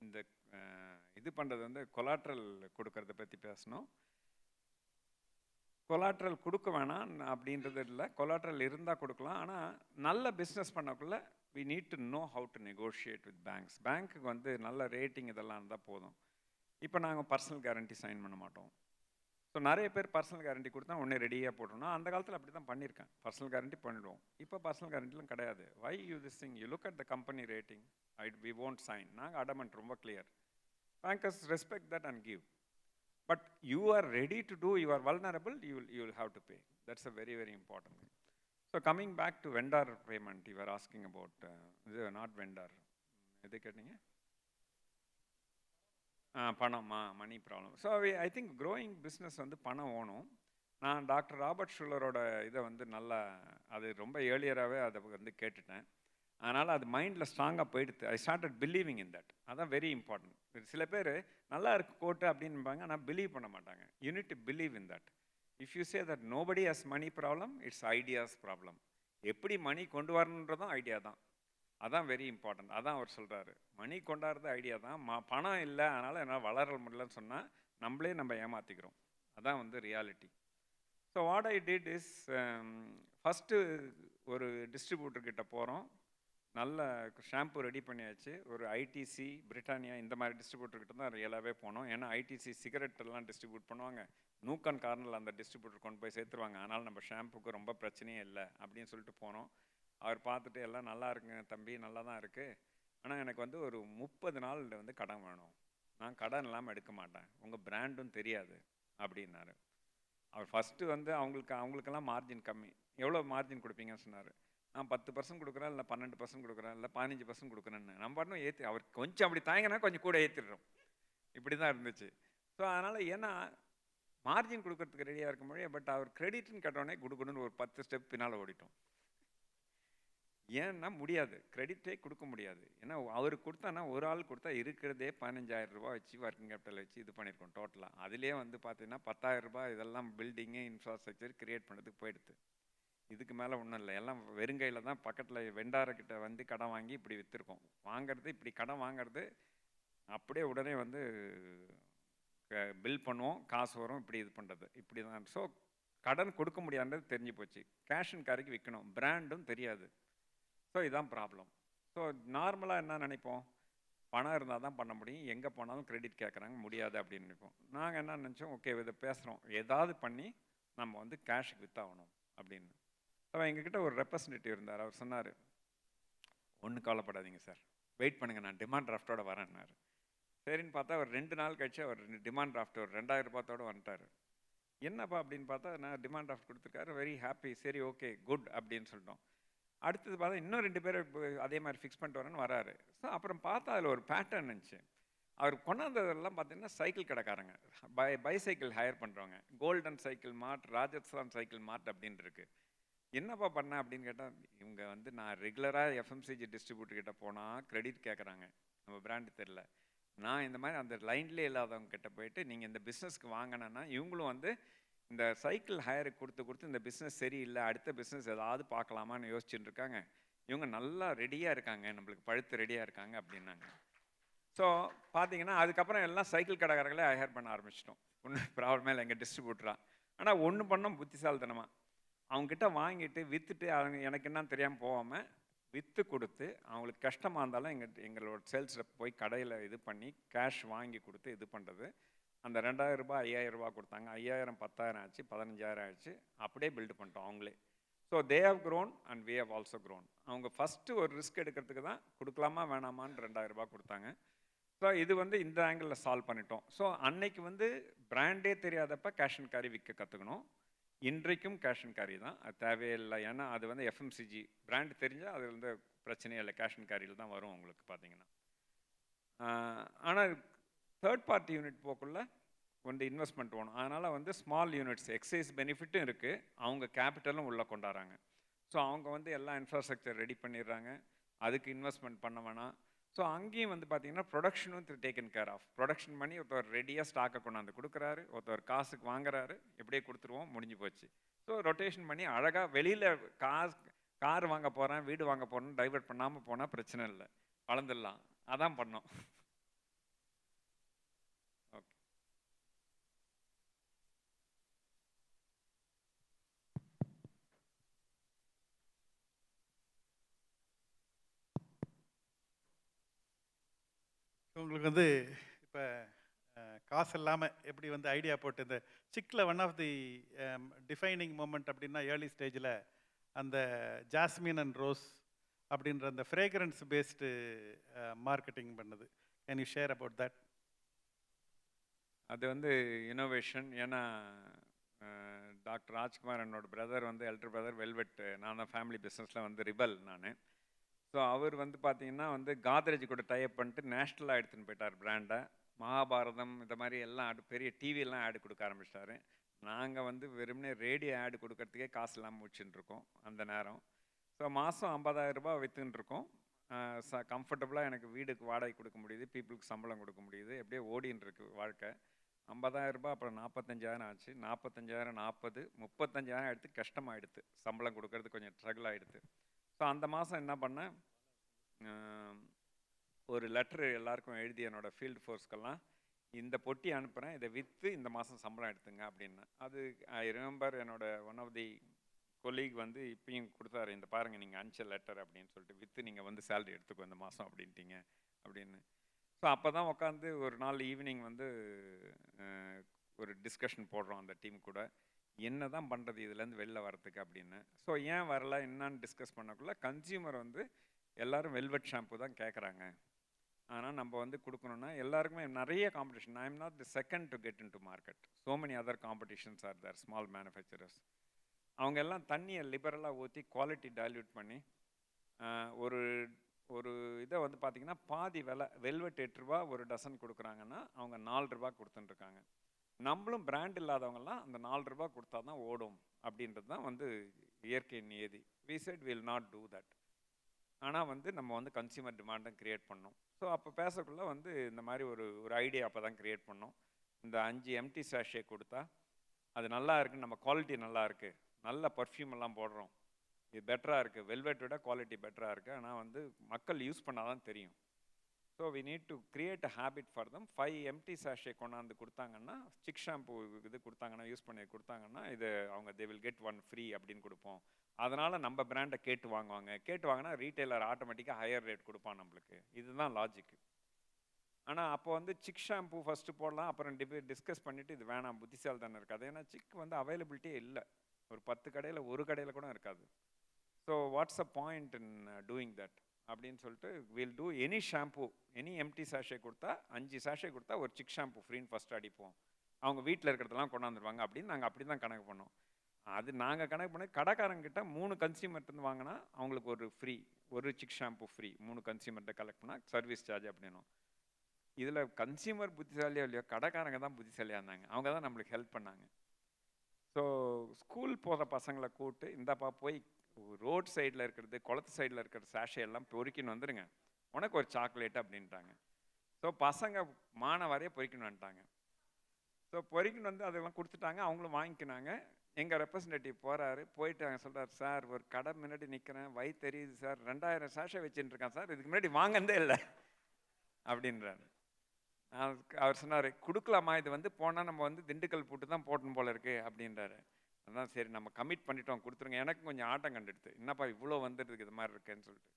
இந்த இது பண்ணுறது வந்து கொலாட்ரல் கொடுக்கறத பற்றி பேசணும். கொலாட்ரல் கொடுக்க வேணாம் அப்படின்றது இல்லை, கொலாட்ரல் இருந்தால் கொடுக்கலாம். ஆனால் நல்ல பிஸ்னஸ் பண்ணக்குள்ள we need to know how to negotiate with banks. பேங்க்குக்கு வந்து நல்ல ரேட்டிங் இதெல்லாம் இருந்தால் போதும். இப்போ நாங்கள் பர்சனல் கேரண்டி சைன் பண்ண மாட்டோம். ஸோ நிறைய பேர் பர்சனல் கேரண்டி கொடுத்தா உடனே ரெடியாக போட்டோம்னா அந்த காலத்தில் அப்படி தான் பண்ணியிருக்கேன். பர்சனல் கேரண்டி பண்ணிவிடுவோம். இப்போ பர்சனல் கேரண்டிலாம் கிடையாது. Why you this thing, you look at the company rating, we won't sign. நாங்கள் அடமெண்ட் ரொம்ப clear. Bankers respect that and give. But you are ready to do, you are vulnerable, you will have to pay. That's a very, very important thing. So coming back to vendor payment, you were asking about, not vendor, எது கேட்டீங்க? பணமா, money problem. So I think growing business வந்து பணம் ஓணும். நான் doctor Robert ஷுல்லரோட இதை வந்து நல்லா, அது ரொம்ப ஏர்லியராகவே அதை வந்து கேட்டுட்டேன். அதனால் அது மைண்டில் ஸ்ட்ராங்காக போயிடுது. I started believing in that. அதான் வெரி இம்பார்ட்டன்ட். சில பேர் நல்லா இருக்கு கோட்டு அப்படின்பாங்க, ஆனால் பிலீவ் பண்ண மாட்டாங்க. You need to believe in that. If you say that nobody has money problem, it's ideas problem. எப்படி மணி கொண்டு வரணுன்றதும் ஐடியா தான். அதான் வெரி இம்பார்ட்டன்ட். அதான் அவர் சொல்கிறாரு, மணி கொண்டாடுறது ஐடியா தான். பணம் இல்லை அதனால் என்னால் வளர முடியலன்னு சொன்னால் நம்ம ஏமாற்றிக்கிறோம். அதான் வந்து reality. So what I did is, first ஒரு டிஸ்ட்ரிபியூட்டர்கிட்ட போகிறோம். நல்ல ஷாம்பு ரெடி பண்ணியாச்சு. ஒரு ஐடிசி, பிரிட்டானியா இந்த மாதிரி டிஸ்ட்ரிபியூட்டர்கிட்ட தான் ரியலாகவே போனோம். ஏன்னா ஐடிசி சிகரெட்டெல்லாம் டிஸ்ட்ரிபியூட் பண்ணுவாங்க. நூக்கன் கார்னரில் அந்த டிஸ்ட்ரிபியூட்டர் கொண்டு போய் சேர்த்துருவாங்க. அதனால் நம்ம ஷாம்புக்கு ரொம்ப பிரச்சனையே இல்லை அப்படின்னு சொல்லிட்டு போனோம். அவர் பார்த்துட்டு எல்லாம் நல்லா இருக்குங்க தம்பி, நல்லா தான் இருக்குது, ஆனால் எனக்கு வந்து ஒரு 30 நாள் வந்து கடன் வேணும், நான் கடன் இல்லாமல் எடுக்க மாட்டேன், உங்கள் பிராண்டும் தெரியாது அப்படின்னாரு. அவர் ஃபஸ்ட்டு வந்து அவங்களுக்கெல்லாம் மார்ஜின் கம்மி. எவ்வளோ மார்ஜின் கொடுப்பீங்கன்னு சொன்னார். நான் 10% கொடுக்குறேன், இல்லை 12% கொடுக்குறேன், இல்லை 15% கொடுக்குறேன்னு. நம்ம பாட்டும் ஏற்றி, அவர் கொஞ்சம் அப்படி தாங்கினா கொஞ்சம் கூட ஏற்றிடுறோம். இப்படி தான் இருந்துச்சு. ஸோ அதனால் ஏன்னா மார்ஜின் கொடுக்கறதுக்கு ரெடியாக இருக்க முடியும். பட் அவர் கிரெடிட்னு கேட்டோடனே கொடுக்கணுன்னு ஒரு 10 ஸ்டெப் பின்னால் ஓடிட்டோம். ஏன்னா முடியாது, கிரெடிட்டே கொடுக்க முடியாது. ஏன்னா அவருக்கு கொடுத்தானா, ஒரு ஆள் கொடுத்தா இருக்கிறதே 15,000 ரூபா வச்சு ஒர்க்கிங் கேபிட்டல் வச்சு இது பண்ணியிருக்கோம் டோட்டலாக. அதுலேயே வந்து பார்த்தீங்கன்னா 10,000 ரூபாய் இதெல்லாம் பில்டிங்கு இன்ஃப்ராஸ்ட்ரக்சர் கிரியேட் பண்ணுறதுக்கு போயிடுது. இதுக்கு மேலே ஒன்றும் இல்லை. எல்லாம் வெறுங்கையில் தான் பக்கத்தில் வெண்டாரக்கிட்ட வந்து கடன் வாங்கி இப்படி விற்றுருக்கோம். வாங்கிறது இப்படி கடன் வாங்கிறது, அப்படியே உடனே வந்து பில் பண்ணுவோம், காசு வரும், இப்படி இது பண்ணுறது இப்படி தான். ஸோ கடன் கொடுக்க முடியாதுன்றது தெரிஞ்சு போச்சு. கேஷ் அண்ட் கேரிக்கு விற்கணும், பிராண்டும் தெரியாது. ஸோ இதுதான் ப்ராப்ளம். ஸோ நார்மலாக என்ன நினைப்போம், பணம் இருந்தால் தான் பண்ண முடியும், எங்கே போனாலும் கிரெடிட் கேட்குறாங்க, முடியாது அப்படின்னு நினைப்போம். நாங்கள் என்ன நினச்சோம், ஓகே இதை பேசுகிறோம், ஏதாவது பண்ணி நம்ம வந்து கேஷுக்கு விற்றாகணும் அப்படின்னு. ஸோ எங்ககிட்ட ஒரு ரெப்ரசன்டேட்டிவ் இருந்தார். அவர் சொன்னார், ஒன்றும் கவலைப்படாதீங்க சார், வெயிட் பண்ணுங்கள், நான் டிமாண்ட் டிராஃப்டோடு வரேன்னாரு. சரின்னு பார்த்தா ஒரு 2 நாள் கழிச்சு அவர் டிமாண்ட் டிராஃப்ட் ஒரு 2,000 ரூபாயோடு வந்துட்டார். என்னப்பா அப்படின்னு பார்த்தா நான் டிமாண்ட் டிராஃப்ட் கொடுத்துருக்காரு, வெரி ஹாப்பி, சரி ஓகே குட் அப்படின்னு சொல்லிட்டோம். அடுத்தது பார்த்தா இன்னும் 2 பேர் அதே மாதிரி ஃபிக்ஸ் பண்ணிட்டு வரேன்னு வராரு. ஸோ அப்புறம் பார்த்தா அதில் ஒரு பேட்டர்ன் இருந்துச்சு. அவர் கொண்டாந்ததெல்லாம் பார்த்தீங்கன்னா சைக்கிள் கடைக்காரங்க, பைசைக்கிள் ஹையர் பண்ணுறவங்க, கோல்டன் சைக்கிள் மார்ட், ராஜஸ்தான் சைக்கிள் மார்ட் அப்படின்னு இருக்குது. என்னப்பா பண்ண அப்படின்னு கேட்டால், இவங்க வந்து நான் ரெகுலராக எஃப்எம்சிஜி டிஸ்ட்ரிபியூட்டர் கிட்ட போனால் கிரெடிட் கேட்குறாங்க, நம்ம பிராண்டு தெரில. நான் இந்த மாதிரி அந்த லைன்லேயே இல்லாதவங்க கிட்ட போயிட்டு நீங்கள் இந்த பிஸ்னஸ்க்கு வாங்கினேன்னா இவங்களும் வந்து இந்த சைக்கிள் ஹயருக்கு கொடுத்து கொடுத்து இந்த பிஸ்னஸ் சரியில்லை, அடுத்த பிஸ்னஸ் ஏதாவது பார்க்கலாமான்னு யோசிச்சுட்டு இருக்காங்க. இவங்க நல்லா ரெடியாக இருக்காங்க, நம்மளுக்கு பழுத்து ரெடியாக இருக்காங்க அப்படின்னாங்க. ஸோ பார்த்தீங்கன்னா அதுக்கப்புறம் எல்லாம் சைக்கிள் கடைக்காரங்களே ஹையர் பண்ண ஆரம்பிச்சிட்டோம். ஒன்றும் ப்ராப்ளமே இல்லை எங்கள் டிஸ்ட்ரிபியூட்டராக. ஆனால் ஒன்று பண்ணோம் புத்திசாலித்தனமாக, அவங்ககிட்ட வாங்கிட்டு விற்றுட்டு அவங்க எனக்கு என்னன்னு தெரியாமல் போகாமல் விற்று கொடுத்து அவங்களுக்கு கஷ்டமாக இருந்தாலும் எங்களோட சேல்ஸ் ரெப் போய் கடையில் இது பண்ணி கேஷ் வாங்கி கொடுத்து இது பண்ணுறது. அந்த 2000 ரூபாய் 5000 ரூபாய் கொடுத்தாங்க. 5000 10,000 ஆச்சு, 15,000 ஆச்சு. அப்படியே பில்டு பண்ணிட்டோம் அவங்களே. So they have grown and we have also grown. அவங்க ஃபஸ்ட்டு ஒரு ரிஸ்க் எடுக்கிறதுக்கு தான் கொடுக்கலாமா வேணாமான்னு 2000 ரூபாய் கொடுத்தாங்க. ஸோ இது வந்து இந்த ஆங்கிளில் சால்வ் பண்ணிட்டோம். ஸோ அன்னைக்கு வந்து பிராண்டே தெரியாதப்ப கேஷ் அண்ட் கேரி விற்க கற்றுக்கணும். இன்றைக்கும் கேஷ் அண்ட் கேரி தான், அது தேவையில்லை. ஏன்னா அது வந்து எஃப்எம்சிஜி பிராண்ட் தெரிஞ்சால் அது வந்து பிரச்சனையே இல்லை, கேஷ் அண்ட் கேரியில் தான் வரும் உங்களுக்கு பார்த்தீங்கன்னா. ஆனால் தேர்ட் பார்ட்டி யூனிட் போக்குள்ள வந்து இன்வெஸ்ட்மெண்ட் வேணும். அதனால் வந்து ஸ்மால் யூனிட்ஸ் எக்ஸைஸ் பெனிஃபிட்டும் இருக்குது, அவங்க கேபிட்டலும் உள்ளே கொண்டாடுறாங்க. ஸோ அவங்க வந்து எல்லா இன்ஃப்ராஸ்ட்ரக்சர் ரெடி பண்ணிடுறாங்க, அதுக்கு இன்வெஸ்ட்மெண்ட் பண்ண வேணாம். ஸோ அங்கேயும் வந்து பார்த்தீங்கன்னா ப்ரொடக்ஷனும் டேக்கன் கேர் ஆஃப். ப்ரொடக்ஷன் பண்ணி ஒருத்தர் ரெடியாக ஸ்டாக்கை கொண்டாந்து கொடுக்குறாரு, ஒருத்தர் காசுக்கு வாங்குறாரு, எப்படியே கொடுத்துருவோம், முடிஞ்சு போச்சு. ஸோ ரொட்டேஷன் பண்ணி அழகாக வெளியில் கார் வாங்க போகிறேன், வீடு வாங்க போகிறேன்னு டைவெர்ட் பண்ணாமல் போனால் பிரச்சனை இல்லை, வளர்ந்துடலாம். அதான் பண்ணோம். ஓகே. உங்களுக்கு வந்து இப்போ காசு இல்லாமல் எப்படி வந்து ஐடியா போட்டு இந்த சிக்கில் one of the defining moment அப்படின்னா ஏர்லி ஸ்டேஜில் அந்த ஜாஸ்மின் அண்ட் ரோஸ் அப்படின்ற அந்த ஃப்ரேக்ரன்ஸ் பேஸ்டு மார்க்கெட்டிங் பண்ணுது. Can you share about that? அது வந்து இனோவேஷன். ஏன்னா டாக்டர் ராஜ்குமார் என்னோட பிரதர் வந்து எல்டர் பிரதர் வெல்வெட், நான் தான் ஃபேமிலி பிஸ்னஸில் வந்து ரிபல் நான். ஸோ அவர் வந்து பார்த்தீங்கன்னா வந்து காத்ரேஜ் கூட டைப் பண்ணிட்டு நேஷ்னலாக எடுத்துன்னு போயிட்டார் பிராண்டை. மகாபாரதம் இந்த மாதிரி எல்லாம் பெரிய டிவியெல்லாம் ஆடு கொடுக்க ஆரம்பிச்சிட்டாரு. நாங்கள் வந்து வெறுமனே ரேடியோ ஆடு கொடுக்கறதுக்கே காசு இல்லாமல் முடிச்சுட்டு இருக்கோம் அந்த நேரம். ஸோ மாதம் 50,000 ரூபாய் விற்றுன்னு இருக்கோம். கம்ஃபர்டபுளாக எனக்கு வீடுக்கு வாடகை கொடுக்க முடியுது, பீப்புளுக்கு சம்பளம் கொடுக்க முடியுது, எப்படியே ஓடின்னு இருக்கு வாழ்க்கை. 50,000 ரூபாய் அப்புறம் 45,000 ஆச்சு, 45,000 40 35,000 எடுத்து கஷ்டமாகிடுது, சம்பளம் கொடுக்கறது கொஞ்சம் ஸ்ட்ரகிள் ஆகிடுது. ஸோ அந்த மாதம் என்ன பண்ணேன், ஒரு லெட்ரு எல்லாருக்கும் எழுதி என்னோடய ஃபீல்டு ஃபோர்ஸ்க்கெல்லாம் இந்த பொட்டி அனுப்புகிறேன், இதை விற்று இந்த மாதம் சம்பளம் எடுத்துங்க அப்படின்னு. அது ஐ ரிமெம்பர் என்னோட ஒன் ஆஃப் தி கொலீக் வந்து இப்பயும் கொடுத்தாரு, இந்த பாருங்கள் நீங்கள் அனுப்பிச்ச லெட்டர் அப்படின்னு சொல்லிட்டு, விற்று நீங்கள் வந்து சேலரி எடுத்துக்கோ இந்த மாதம் அப்படின்ட்டீங்க அப்படின்னு. ஸோ அப்போ தான் உட்காந்து ஒரு நாள் ஈவினிங் வந்து ஒரு டிஸ்கஷன் போடுறோம் அந்த டீம் கூட, என்ன தான் பண்ணுறது இதுலேருந்து வெளில வரத்துக்கு அப்படின்னு. ஸோ ஏன் வரல என்னான்னு டிஸ்கஸ் பண்ணக்குள்ள கன்சியூமர் வந்து எல்லோரும் வெல்வெட் ஷாம்பு தான் கேட்குறாங்க. ஆனால் நம்ம வந்து கொடுக்கணுன்னா எல்லாருக்குமே நிறைய competition. I am not the second to get in to market, so many other competitions are there, small manufacturers. அவங்க எல்லாம் தண்ணியை லிபரலாக ஊற்றி குவாலிட்டி டைல்யூட் பண்ணி ஒரு ஒரு இதை வந்து பார்த்திங்கன்னா பாதி விலை வெல்வெட் 8 ரூபா ஒரு டசன் கொடுக்குறாங்கன்னா அவங்க 4 ரூபா கொடுத்துட்டுருக்காங்க. நம்மளும் பிராண்ட் இல்லாதவங்கலாம் அந்த 4 ரூபா கொடுத்தா தான் ஓடும் அப்படின்றது தான் வந்து இயற்கை நியதி. We said will not do that. ஆனால் வந்து நம்ம வந்து கன்சியூமர் டிமாண்டை க்ரியேட் பண்ணோம். ஸோ அப்போ பேசக்குள்ளே வந்து இந்த மாதிரி ஒரு ஐடியா அப்போ தான் க்ரியேட் பண்ணோம். இந்த 5 எம்டி சாஷே கொடுத்தா அது நல்லா இருக்குன்னு, நம்ம குவாலிட்டி நல்லா இருக்குது, நல்ல பர்ஃப்யூம் எல்லாம் போடுறோம், இது பெட்டராக இருக்குது, வெல்வெட் விட குவாலிட்டி பெட்டராக இருக்குது, ஆனால் வந்து மக்கள் யூஸ் பண்ணால் தான் தெரியும். So we need to create a habit for them. 5 empty sachet கொண்டாந்து கொடுத்தாங்கன்னா, சிக் ஷாம்பு இது கொடுத்தாங்கன்னா, யூஸ் பண்ணி கொடுத்தாங்கன்னா, இது அவங்க தே வில் கெட் 1 ஃப்ரீ அப்படின்னு கொடுப்போம். அதனால் நம்ம பிராண்டை கேட்டு வாங்குவாங்க, கேட்டு வாங்கினா ரீட்டைலர் ஆட்டோமேட்டிக்காக ஹையர் ரேட் கொடுப்பான் நம்மளுக்கு. இதுதான் லாஜிக்கு. ஆனால் அப்போ வந்து சிக் ஷாம்பு ஃபஸ்ட்டு போடலாம், அப்புறம் டிஸ்கஸ் பண்ணிவிட்டு இது வேணாம், புத்திசால் தானே இருக்காது. ஏன்னா சிக் வந்து அவைலபிலிட்டியே இல்லை, ஒரு 10 கடையில் ஒரு கடையில் கூட இருக்காது. So what's a point in doing that அப்படின்னு சொல்லிட்டு will do any shampoo, any empty sachet கொடுத்தா 5 சாஷே கொடுத்தா ஒரு சிக் ஷாம்பு ஃப்ரீன்னு ஃபஸ்ட்டு அடிப்போம், அவங்க வீட்டில் இருக்கிறதெல்லாம் கொண்டாந்துருவாங்க அப்படின்னு நாங்கள் அப்படி தான் கணக்கு பண்ணோம். அது நாங்கள் கணக்கு பண்ணி கடைக்காரங்கிட்ட 3 கன்சியூமர்ட்டு வாங்கினா அவங்களுக்கு ஒரு ஃப்ரீ, ஒரு சிக் ஷாம்பு ஃப்ரீ, 3 கன்சியூமர்கிட்ட கலெக்ட் பண்ணால் சர்வீஸ் சார்ஜ் அப்படின்னும். இதில் கன்சியூமர் புத்திசாலியாக இல்லையோ கடைக்காரங்க தான் புத்திசாலியாக இருந்தாங்க, அவங்க தான் நம்மளுக்கு ஹெல்ப் பண்ணாங்க. ஸோ ஸ்கூல் போகிற பசங்களை கூப்பிட்டு இந்தாப்பா போய் ரோட் சைடில் இருக்கிறது குளத்து சைடில் இருக்கிற சாஷை எல்லாம் பொறுக்கின்னு வந்துடுங்க, உனக்கு ஒரு சாக்லேட் அப்படின்ட்டாங்க. ஸோ பசங்க மானவாரியே பொறுக்கின்னு வந்துட்டாங்க. ஸோ பொறுக்கின்னு வந்து அதெல்லாம் கொடுத்துட்டாங்க, அவங்களும் வாங்கிக்கினாங்க. எங்கள் ரெப்ரசன்டேட்டிவ் போகிறாரு, போயிட்டு அங்கே சொல்கிறார், சார் ஒரு கடை முன்னாடி நிற்கிறேன், வயிறு தெரியுது சார், 2000 சாஷை வச்சுட்டு இருக்கேன் சார், இதுக்கு முன்னாடி வாங்கினதே இல்லை அப்படின்றாரு. அவர் சொன்னார், கொடுக்கலாமா, இது வந்து போனால் நம்ம வந்து திண்டுக்கல் போட்டு தான் போட்டணும் போல இருக்கு அப்படின்றாரு. அதான் சரி நம்ம கமிட் பண்ணிட்டோம், கொடுத்துருங்க. எனக்கு கொஞ்சம் ஆட்டம் கண்டுடுது, என்னப்பா இவ்வளோ வந்துடுது இது மாதிரி இருக்குன்னு சொல்லிட்டு.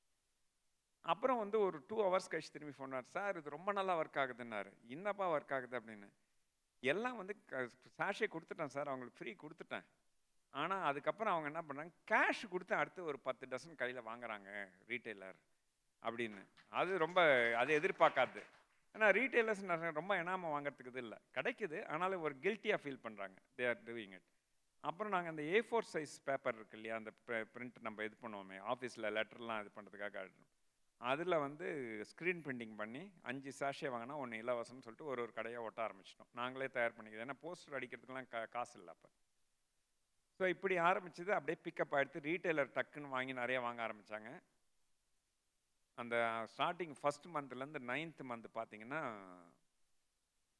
அப்புறம் வந்து ஒரு 2 ஹவர்ஸ் கழிச்சு திரும்பி சொன்னார், சார் இது ரொம்ப நல்லா ஒர்க் ஆகுதுன்னாரு. என்னப்பா ஒர்க் ஆகுது அப்படின்னு. எல்லாம் வந்து சாஷை கொடுத்துட்டேன் சார், அவங்களுக்கு ஃப்ரீ கொடுத்துட்டேன். ஆனால் அதுக்கப்புறம் அவங்க என்ன பண்ணுறாங்க, கேஷ் கொடுத்து அடுத்து ஒரு 10 டசன் கையில் வாங்குறாங்க ரீட்டைலர் அப்படின்னு. அது ரொம்ப அது எதிர்பார்க்காது. ஏன்னா ரீட்டைலர்ஸ் ரொம்ப எனாமல் வாங்குறதுக்கு இது இல்லை, கிடைக்குது, ஆனாலும் ஒரு கில்ட்டியாக ஃபீல் பண்ணுறாங்க, தே ஆர் டூயிங் இட். அப்புறம் நாங்கள் அந்த A4 சைஸ் பேப்பர் இருக்கு இல்லையா, அந்த பிரிண்ட் நம்ம இது பண்ணுவோமே ஆஃபீஸில் லெட்டர்லாம் இது பண்ணுறதுக்காக, அதில் வந்து ஸ்க்ரீன் பிரிண்டிங் பண்ணி 5 சாஷே வாங்கினா 1 இலவசம்னு சொல்லிட்டு ஒரு கடையாக ஒட்ட ஆரம்பிச்சிட்டோம். நாங்களே தயார் பண்ணிக்கிறோம், ஏன்னா போஸ்டர் அடிக்கிறதுக்கெலாம் காசு இல்லை அப்போ. ஸோ இப்படி ஆரம்பிச்சது, அப்படியே பிக்கப் ஆகிடுது. ரீட்டைலர் டக்குன்னு வாங்கி நிறைய வாங்க ஆரம்பித்தாங்க. அந்த ஸ்டார்டிங் ஃபஸ்ட் மந்த்லேருந்து 9th மந்த் பார்த்தீங்கன்னா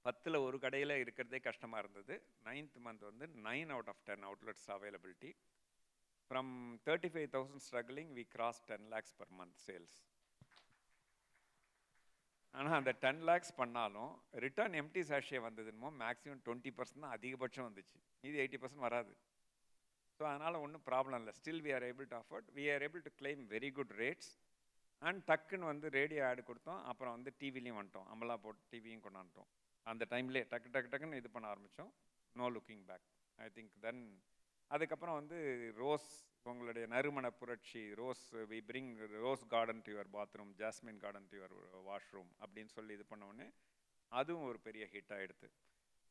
10ல் ஒரு கடையில் இருக்கிறதே கஷ்டமாக இருந்தது. 9th மந்த் வந்து 9 out of 10 outlets availability. From 35,000 struggling we cross 10 lakhs per month sales. ஆனால் அந்த 10 lakhs பண்ணாலும் ரிட்டர்ன் எம்டி சாஷே வந்ததுன்னு மேக்ஸிமம் 20% தான் அதிகபட்சம் வந்துச்சு, இது 80% வராது. ஸோ அதனால் ஒன்றும் ப்ராப்ளம் இல்லை. Still we are able to afford, we are able to claim very good rates. And டக்குன்னு வந்து ரேடியோ ஆடு கொடுத்தோம், அப்புறம் வந்து டிவிலையும் வந்துட்டோம், அமலா போட்டு டிவியும் கொண்டாண்டோம். அந்த டைம்லேயே டக்குன்னு இது பண்ண ஆரம்பித்தோம். No looking back. I think then அதுக்கப்புறம் வந்து ரோஸ், உங்களுடைய நறுமண புரட்சி rose, we bring rose garden to your bathroom, jasmine garden to your washroom அப்படின்னு சொல்லி இது பண்ணோடனே அதுவும் ஒரு பெரிய ஹிட் ஆகிடுது.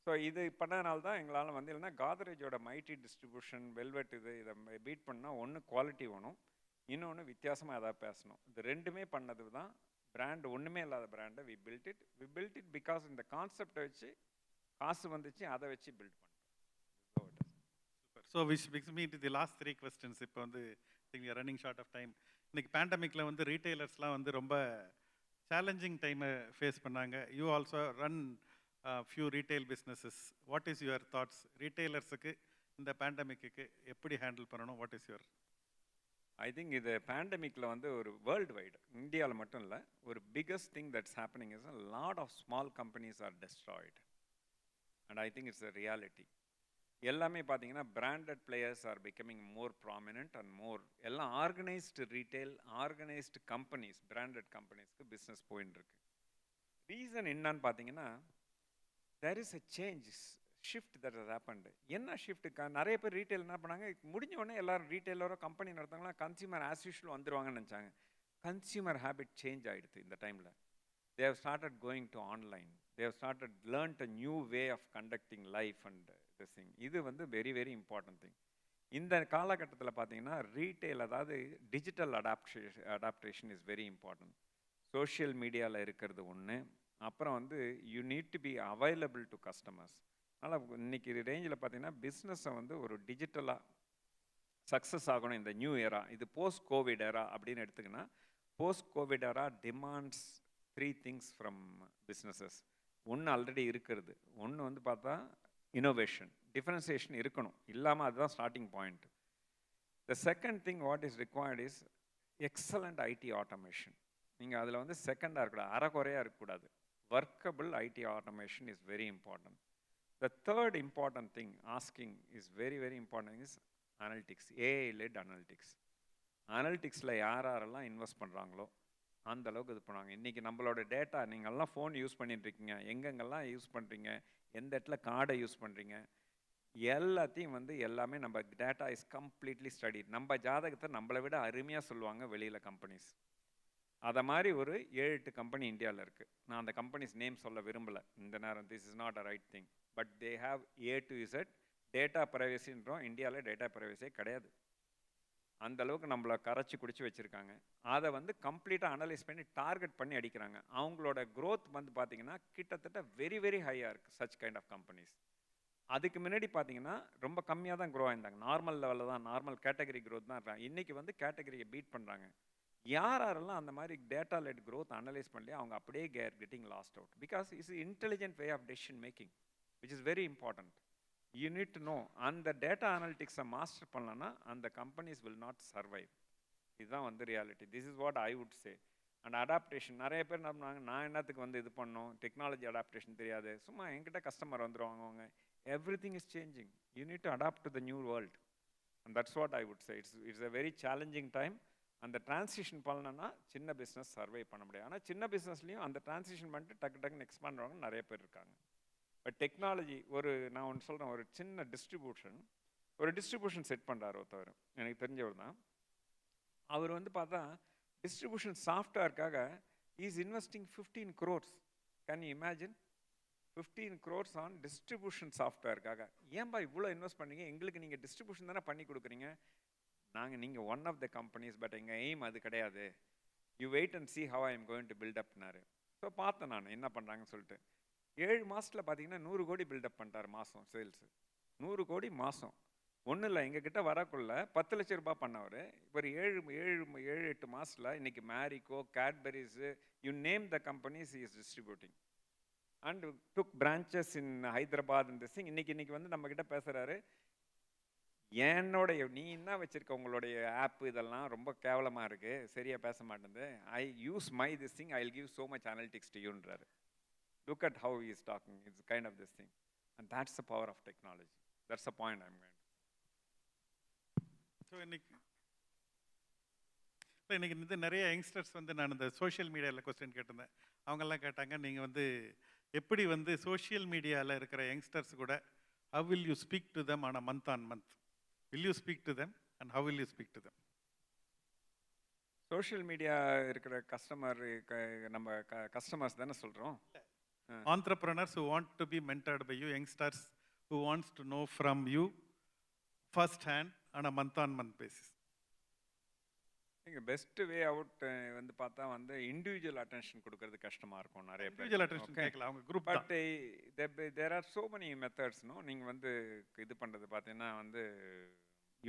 ஸோ இது பண்ணதுனால தான் எங்களால் வந்து இல்லைன்னா காத்ரேஜோட மைட்டி டிஸ்ட்ரிபியூஷன் வெல்வெட் இதை பீட் பண்ணால் ஒன்று குவாலிட்டி வேணும், இன்னொன்று வித்தியாசமாக எதாவது பேசணும். இது ரெண்டுமே பண்ணது தான் பிராண்ட். ஒன்றுமே இல்லாத பிராண்டை வி பில்ட் இட் பிகாஸ் இந்த கான்செப்டை வச்சு காசு வந்துச்சு, அதை வச்சு பில்ட் பண்ணிட்டோம். So which fix me to the last 3 questions. இப்போ வந்து ரன்னிங் ஷார்ட் ஆஃப் டைம். இன்னைக்கு பேண்டமிக்கில் வந்து ரீட்டைலர்ஸ்லாம் வந்து ரொம்ப சேலஞ்சிங் டைமை ஃபேஸ் பண்ணாங்க. You also run few retail businesses. What is your thoughts? ரீட்டைலர்ஸுக்கு இந்த பேண்டமிக்கு எப்படி ஹேண்டில் பண்ணணும்? What is your? I think இது பேண்டமிக்கில் வந்து ஒரு வேர்ல்டு வைடு, இந்தியாவில் மட்டும் இல்லை, ஒரு biggest thing that's happening is a lot of small companies are destroyed and I think it's a reality. எல்லாமே பார்த்தீங்கன்னா branded players are becoming more prominent and more எல்லாம் organised retail, organised companies, branded கம்பெனிஸ்க்கு business போயின்னு இருக்கு. Reason என்னன்னு பார்த்தீங்கன்னா there is a change, shift that has happened. என்ன ஷிஃப்ட்டுக்கா? நிறைய பேர் ரீட்டைல் என்ன பண்ணாங்க, முடிஞ்ச உடனே எல்லாரும் ரீட்டைலரோ கம்பெனி நடத்தாங்களா கன்சியூமர் ஆஸ் யூஷுவல் வந்துடுவாங்கன்னு நினச்சாங்க. கன்சியூமர் ஹேபிட் சேஞ்ச் ஆகிடுது இந்த டைமில். they have started going to online, they have started learnt a new way of conducting life and this thing. இது வந்து வெரி வெரி இம்பார்ட்டன்ட் திங். இந்த காலகட்டத்தில் பார்த்தீங்கன்னா ரீட்டைல், அதாவது digital adaptation is very important. Social மீடியாவில் இருக்கிறது ஒன்று, அப்புறம் வந்து you need to be available to customers. அதனால் இன்னைக்கு ரேஞ்சில் பார்த்தீங்கன்னா பிஸ்னஸை வந்து ஒரு டிஜிட்டலாக சக்ஸஸ் ஆகணும் இந்த நியூ ஏரா. இது போஸ்ட் கோவிட் ஏரா அப்படின்னு எடுத்துக்கினா, post Covid era demands 3 things from businesses. ஒன்று ஆல்ரெடி இருக்கிறது, ஒன்று வந்து பார்த்தா இனோவேஷன், டிஃபரன்சியேஷன் இருக்கணும், இல்லாமல் அதுதான் starting point. The second thing what is required is excellent IT automation. நீங்கள் அதில் வந்து செகண்டாக இருக்கக்கூடாது, அறகுறையாக இருக்கக்கூடாது. Workable IT automation is very important. The third important thing asking is very very important is analytics, AI led analytics. அனலிட்டிக்ஸில் யாரெல்லாம் invest பண்ணுறாங்களோ அந்த அளவுக்கு இது பண்ணுவாங்க. இன்றைக்கி நம்மளோட டேட்டா, நீங்கள்லாம் ஃபோன் யூஸ் பண்ணிட்டுருக்கீங்க, எங்கெங்கெல்லாம் யூஸ் பண்ணுறீங்க, எந்த இடத்துல கார்டை யூஸ் பண்ணுறீங்க, எல்லாத்தையும் வந்து எல்லாமே நம்ம டேட்டா இஸ் கம்ப்ளீட்லி ஸ்டடி. நம்ம ஜாதகத்தை நம்மளை விட அருமையாக சொல்லுவாங்க வெளியில் கம்பெனிஸ். அதை மாதிரி ஒரு 7-8 கம்பெனி இந்தியாவில் இருக்குது. நான் அந்த கம்பெனிஸ் நேம் சொல்ல விரும்பலை இந்த நேரம், this is not a right thing, but they have A to Z. Data ப்ரைவசின்றோம், இந்தியாவில் டேட்டா ப்ரைவசியே கிடையாது. அந்த அளவுக்கு நம்மளை கரைச்சி குடிச்சு வச்சுருக்காங்க. அதை வந்து கம்ப்ளீட்டாக அனலைஸ் பண்ணி டார்கெட் பண்ணி அடிக்கிறாங்க. அவங்களோட க்ரோத் வந்து பார்த்திங்கன்னா கிட்டத்தட்ட வெரி வெரி ஹையாக இருக்குது சச் கைண்ட் ஆஃப் கம்பெனிஸ். அதுக்கு முன்னாடி பார்த்தீங்கன்னா ரொம்ப கம்மியாக தான் க்ரோ ஆயிருந்தாங்க. நார்மல் லெவலில் தான், நார்மல் கேட்டகரி growth தான் இருக்காங்க. இன்னைக்கு வந்து கேட்டகரியை பீட் பண்ணுறாங்க. யாரெல்லாம் அந்த மாதிரி டேட்டா லெட் growth அனலைஸ் பண்ணலையோ அவங்க அப்படியே getting lost out. Because it's intelligent way of decision making which is very important. You need to know அந்த டேட்டா அனாலிட்டிக்ஸை மாஸ்டர் பண்ணலன்னா அந்த கம்பெனிஸ் வில் நாட் சர்வைவ். இதுதான் வந்து reality. This is what I would say. And adaptation நிறைய பேர் என்ன பண்ணுவாங்க, நான் என்னத்துக்கு வந்து இது பண்ணோம், டெக்னாலஜி அடாப்டேஷன் தெரியாது, சும்மா என்கிட்ட கஸ்டமர் வந்துடுவாங்க. அவங்க everything is changing. You need to adapt to the new world. And that's what I would say. It's a very challenging time. அந்த டிரான்சிஷன் பண்ணலன்னா சின்ன பிஸ்னஸ் சர்வை பண்ண முடியாது. ஆனால் சின்ன பிஸ்னஸ்லையும் அந்த டிரான்சிஷன் பண்ணிட்டு டக்குன்னு எக்ஸ்பேண்ட் ஆகிறவங்க நிறைய பேர் இருக்காங்க. பட் டெக்னாலஜி நான் ஒன்று சொல்கிறேன், ஒரு சின்ன டிஸ்ட்ரிபியூஷன் செட் பண்ணுறாரு ஒருத்தவர், எனக்கு தெரிஞ்சவர் தான். அவர் வந்து பார்த்தா டிஸ்ட்ரிபியூஷன் சாஃப்ட்வேர்க்காக is investing 15 crores. Can you imagine? 15 crores on distribution சாஃப்ட்வேர்க்காக. ஏன்பா இவ்வளோ இன்வெஸ்ட் பண்ணீங்க? எங்களுக்கு நீங்கள் டிஸ்ட்ரிபியூஷன் தானே பண்ணி கொடுக்குறீங்க. நீங்கள் one of the companies, but எங்கள் எய்ம் அது கிடையாது. You wait and see how I am going to பில்டப்னாரு. ஸோ பார்த்தேன் நான் என்ன பண்ணுறாங்கன்னு சொல்லிட்டு. 7 மாதத்தில் பார்த்தீங்கன்னா 100 கோடி பில்டப் பண்ணிட்டார் மாதம் சேல்ஸு. 100 கோடி மாதம். ஒன்றும் இல்லை, எங்ககிட்ட வரக்குள்ள 10 லட்ச ரூபாய் பண்ணவர் இப்போ 7-8 மாதத்தில் இன்னைக்கு Marico, Cadbury's, you name the companies is distributing and took branches in Hyderabad. இந்த திங் இன்னைக்கு வந்து நம்மக்கிட்ட பேசுகிறாரு. என்னோடைய நீ என்ன வச்சுருக்க உங்களுடைய ஆப் இதெல்லாம் ரொம்ப கேவலமாக இருக்குது, சரியாக பேச மாட்டேங்குது. I use my this thing, I will give so much analytics டு யூன்றாரு. Look at how is talking. It's kind of this thing. And that's the power of technology. That's the point I'm going to. So இன்னைக்கு வந்து நிறைய youngsters வந்து நான் இந்த social மீடியாவில் question கேட்டிருந்தேன். அவங்கெல்லாம் கேட்டாங்க, நீங்கள் வந்து எப்படி வந்து சோஷியல் மீடியாவில் இருக்கிற யங்ஸ்டர்ஸ் கூட how will you speak to them on a month on month? Will you speak to them and how will you speak to them? Social media இருக்கிற நம்ம கஸ்டமர்ஸ் தானே சொல்கிறோம். Entrepreneurs who want to be mentored by you, youngsters who wants to know from you first hand on a month-on-month basis. Best way out வந்து பார்த்தா வந்து individual attention கொடுக்கறது கஷ்டமாக இருக்கும் நிறைய பேர். Individual attention கேட்கல, அவங்க குரூப். But there are so many மெத்தட்ஸ்னோ. நீங்கள் வந்து இது பண்ணுறது பார்த்தீங்கன்னா வந்து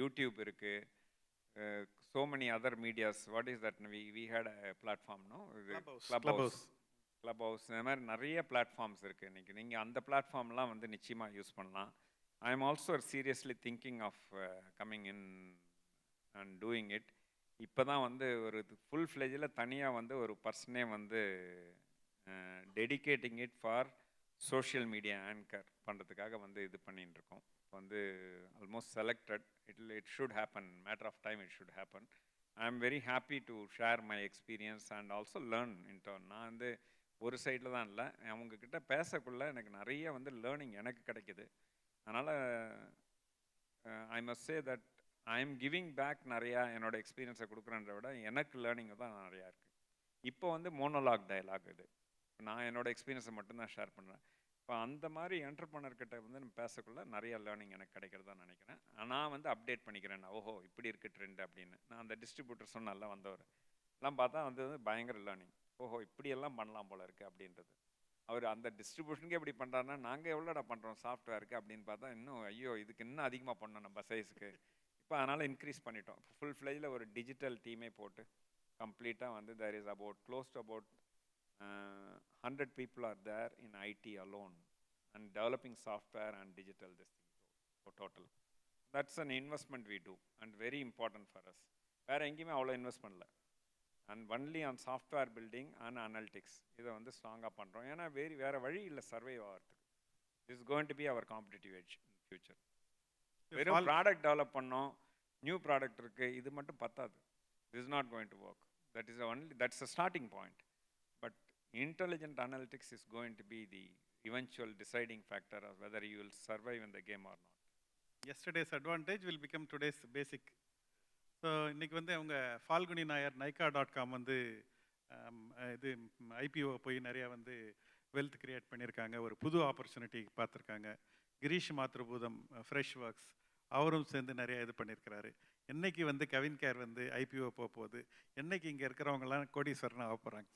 யூடியூப் இருக்குது, so many other medias. What is that? We had a platform, no? Clubhouse. இந்த மாதிரி நிறைய பிளாட்ஃபார்ம்ஸ் இருக்குது இன்றைக்கி. நீங்கள் அந்த பிளாட்ஃபார்ம்லாம் வந்து நிச்சயமாக யூஸ் பண்ணலாம். I am also seriously thinking of coming in and doing it. இப்போ தான் வந்து ஒரு ஃபுல் ஃப்ளெஜில் தனியாக வந்து ஒரு பர்சனே வந்து dedicating it for social media anchor பண்ணுறதுக்காக வந்து இது பண்ணின்னு இருக்கோம். இப்போ வந்து almost selected. It should happen, matter of time it should happen. I am very happy to share my experience and also learn in turn. நான் வந்து ஒரு சைடில் தான் இல்லை, அவங்கக்கிட்ட பேசக்குள்ள எனக்கு நிறைய வந்து லேர்னிங் எனக்கு கிடைக்குது. அதனால் I must say that I am giving back. நிறையா என்னோடய எக்ஸ்பீரியன்ஸை கொடுக்குறேன்ற விட எனக்கு லேர்னிங் தான் நிறையா இருக்குது. இப்போ வந்து மோனோலாக் டயலாக் இது. நான் என்னோடய எக்ஸ்பீரியன்ஸை மட்டும்தான் ஷேர் பண்ணுறேன். இப்போ அந்த மாதிரி என்டர்பிரனர்கிட்ட வந்து நம்ம பேசக்குள்ள நிறைய லேர்னிங் எனக்கு கிடைக்கிறதா நினைக்கிறேன். நான் வந்து அப்டேட் பண்ணிக்கிறேன். நான் ஓஹோ இப்படி இருக்குது ட்ரெண்ட் அப்படின்னு. நான் அந்த டிஸ்ட்ரிபியூட்டர் சொன்னால வந்தவர் எல்லாம் பார்த்தா வந்து பயங்கர லேர்னிங். ஓஹோ இப்படியெல்லாம் பண்ணலாம் போல இருக்குது அப்படின்றது. அவர் அந்த டிஸ்ட்ரிபியூஷனுக்கு எப்படி பண்ணுறாருன்னா, நாங்கள் எவ்வளோடா பண்ணுறோம் சாஃப்ட்வேருக்கு அப்படின்னு பார்த்தா இன்னும் ஐயோ இதுக்கு இன்னும் அதிகமாக பண்ணோம் நம்ம சைஸுக்கு. இப்போ அதனால் இன்க்ரீஸ் பண்ணிட்டோம். ஃபுல் ஃப்ளெஜில் ஒரு டிஜிட்டல் டீமே போட்டு கம்ப்ளீட்டாக வந்து there is about close to about 100 people are there in IT alone and developing software and digital this thing for total. That's an investment we do and very important for us. வேற எங்கேயுமே அவ்வளோ invest பண்ணல. And only on software building and analytics இதை வந்து ஸ்ட்ராங்காக பண்ணுறோம். ஏன்னா வேறு வழி இல்லை சர்வைவ் ஆகிறதுக்கு. Is going to be our competitive edge in future. வெறும் ப்ராடக்ட் டெவலப் பண்ணோம், நியூ ப்ராடக்ட் இருக்குது, இது மட்டும் பத்தாது. This is not going to work. That's a starting point. But intelligent analytics is going to be the eventual deciding factor of whether you will survive in the game or not. Yesterday's advantage will become today's basic. So இன்றைக்கி வந்து அவங்க Phalguni Nair nykaa.com வந்து இது IPO போய் நிறையா வந்து wealth create பண்ணியிருக்காங்க. ஒரு புது ஆப்பர்ச்சுனிட்டி பார்த்துருக்காங்க. கிரீஷ் மாத்ருபூதம் ஃப்ரெஷ் ஒர்க்ஸ் அவரும் சேர்ந்து நிறையா இது பண்ணியிருக்கிறாரு. என்னைக்கு வந்து கவின் கேர் வந்து ஐபிஓ போக போகுது, என்னைக்கு இங்கே இருக்கிறவங்கலாம் கோடீஸ்வரன் ஆக போகிறாங்க.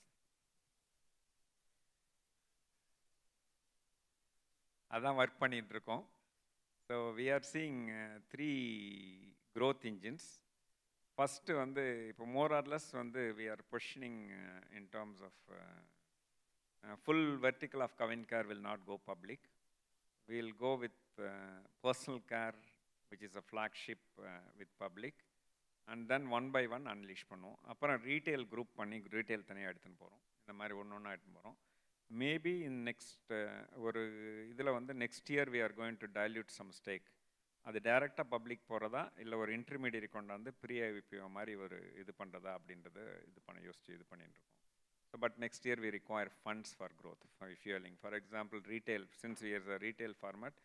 அதான் ஒர்க் பண்ணிட்டு இருக்கோம். So we are seeing three growth engines. First வந்து இப்போ more or less வந்து we are positioning in terms of full vertical of Kavin Care will not go public. We'll go with personal care, which is a flagship with public, and then one by one unleash பண்ணுவோம். அப்புறம் retail group பண்ணி retail தனியாக எடுத்துன்னு போகிறோம். இந்த மாதிரி ஒன்று ஒன்றா எடுத்துன்னு போகிறோம். மேபி இன் நெக்ஸ்ட் ஒரு இதில் வந்து next year we are going to dilute some stake. அது டைரெக்டாக பப்ளிக் போகிறதா இல்லை ஒரு இன்டர்மீடியட் கொண்டாந்து ப்ரீ ஐவிபிஓ மாதிரி ஒரு இது பண்ணுறதா அப்படின்றத இது பண்ண யோசிச்சு இது பண்ணிட்டு இருக்கோம். So, but next year we require funds for growth, for fueling. For example, retail, since we are a retail format,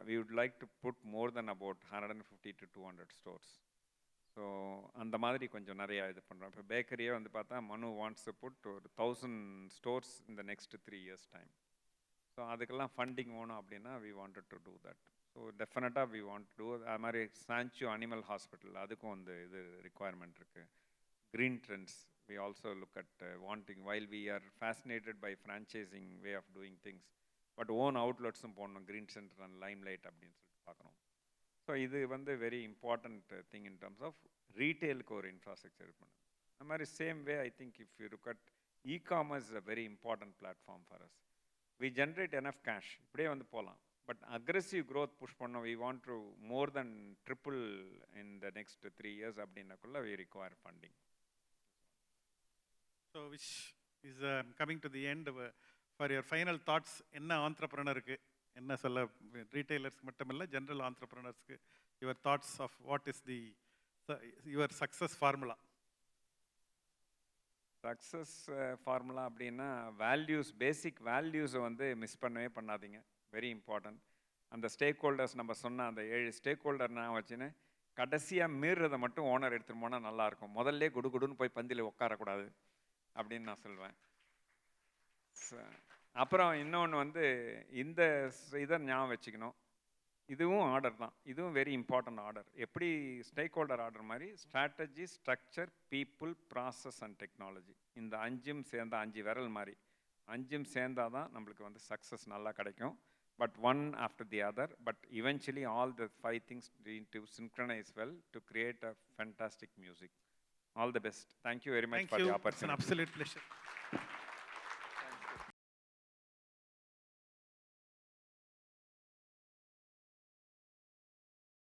we would like to put more than about 150 to 200 stores. So, அந்த மாதிரி கொஞ்சம் நிறையா இது பண்ணுறோம். இப்போ பேக்கரியே வந்து பார்த்தா மனு வாண்ட்ஸ் புட் ஒரு 1000 stores in the next 3 years time. So அதுக்கெல்லாம் ஃபண்டிங் வேணும் அப்படின்னா we wanted to do that. So டெஃபினட்டாக we want to do அது மாதிரி சான்ச்சியோ அனிமல் ஹாஸ்பிட்டல் அதுக்கும் வந்து இது ரிக்குவயர்மெண்ட் இருக்குது. Green trends, we also look at wanting, while we are fascinated by franchising way of doing things, but own outlets போடணும், Green Center and Limelight அப்படின்னு சொல்லிட்டு பார்க்குறோம். ஸோ இது வந்து very important thing in terms of ரீட்டெயிலுக்கு ஒரு infrastructure பண்ணுது. அந்த மாதிரி same way I think if you look at e-commerce is a very important platform for us. We generate enough cash, இப்படியே வந்து போகலாம். பட் அக்ரெசிவ் க்ரோத் புஷ் பண்ணோம், we want to more then triple in the next 3 years அப்படின்னாக்குள்ள we require funding. So which is coming to the end for your final thoughts, என்ன ஆண்டர்பிரனருக்கு என்ன சொல்ல, ரீட்டைலர்ஸ்க்கு மட்டுமில்ல ஜென்ரல் ஆண்டர்பிரனர்ஸ்க்கு your thoughts of what is the your success formula? Success formula அப்படின்னா values, basic வேல்யூஸை வந்து மிஸ் பண்ணவே பண்ணாதீங்க, வெரி இம்பார்ட்டன்ட். அந்த ஸ்டேக் ஹோல்டர்ஸ் நம்ம சொன்ன அந்த 7 ஸ்டேக் ஹோல்டர் நான் வச்சுன்னு கடைசியாக மீறுறதை மட்டும் ஓனர் எடுத்துகிட்டு போனால் நல்லாயிருக்கும். முதல்ல குடுன்னு போய் பந்தியில் உட்காரக்கூடாது அப்படின்னு நான் சொல்வேன். அப்புறம் இன்னொன்று வந்து இந்த இதை ஞாபகம் வச்சுக்கணும், இதுவும் ஆர்டர் தான், இதுவும் வெரி இம்பார்ட்டன்ட் ஆர்டர். எப்படி ஸ்டேக் ஹோல்டர் ஆர்டர் மாதிரி strategy, structure, people, process and technology, இந்த 5 சேர்ந்தா 5 விரல் மாதிரி 5 சேர்ந்தால் தான் நம்மளுக்கு வந்து சக்ஸஸ் நல்லா கிடைக்கும். But one after the other, but eventually all the 5 things need to synchronize well to create a fantastic music. All the best. Thank you very much for the opportunity. It's an absolute pleasure.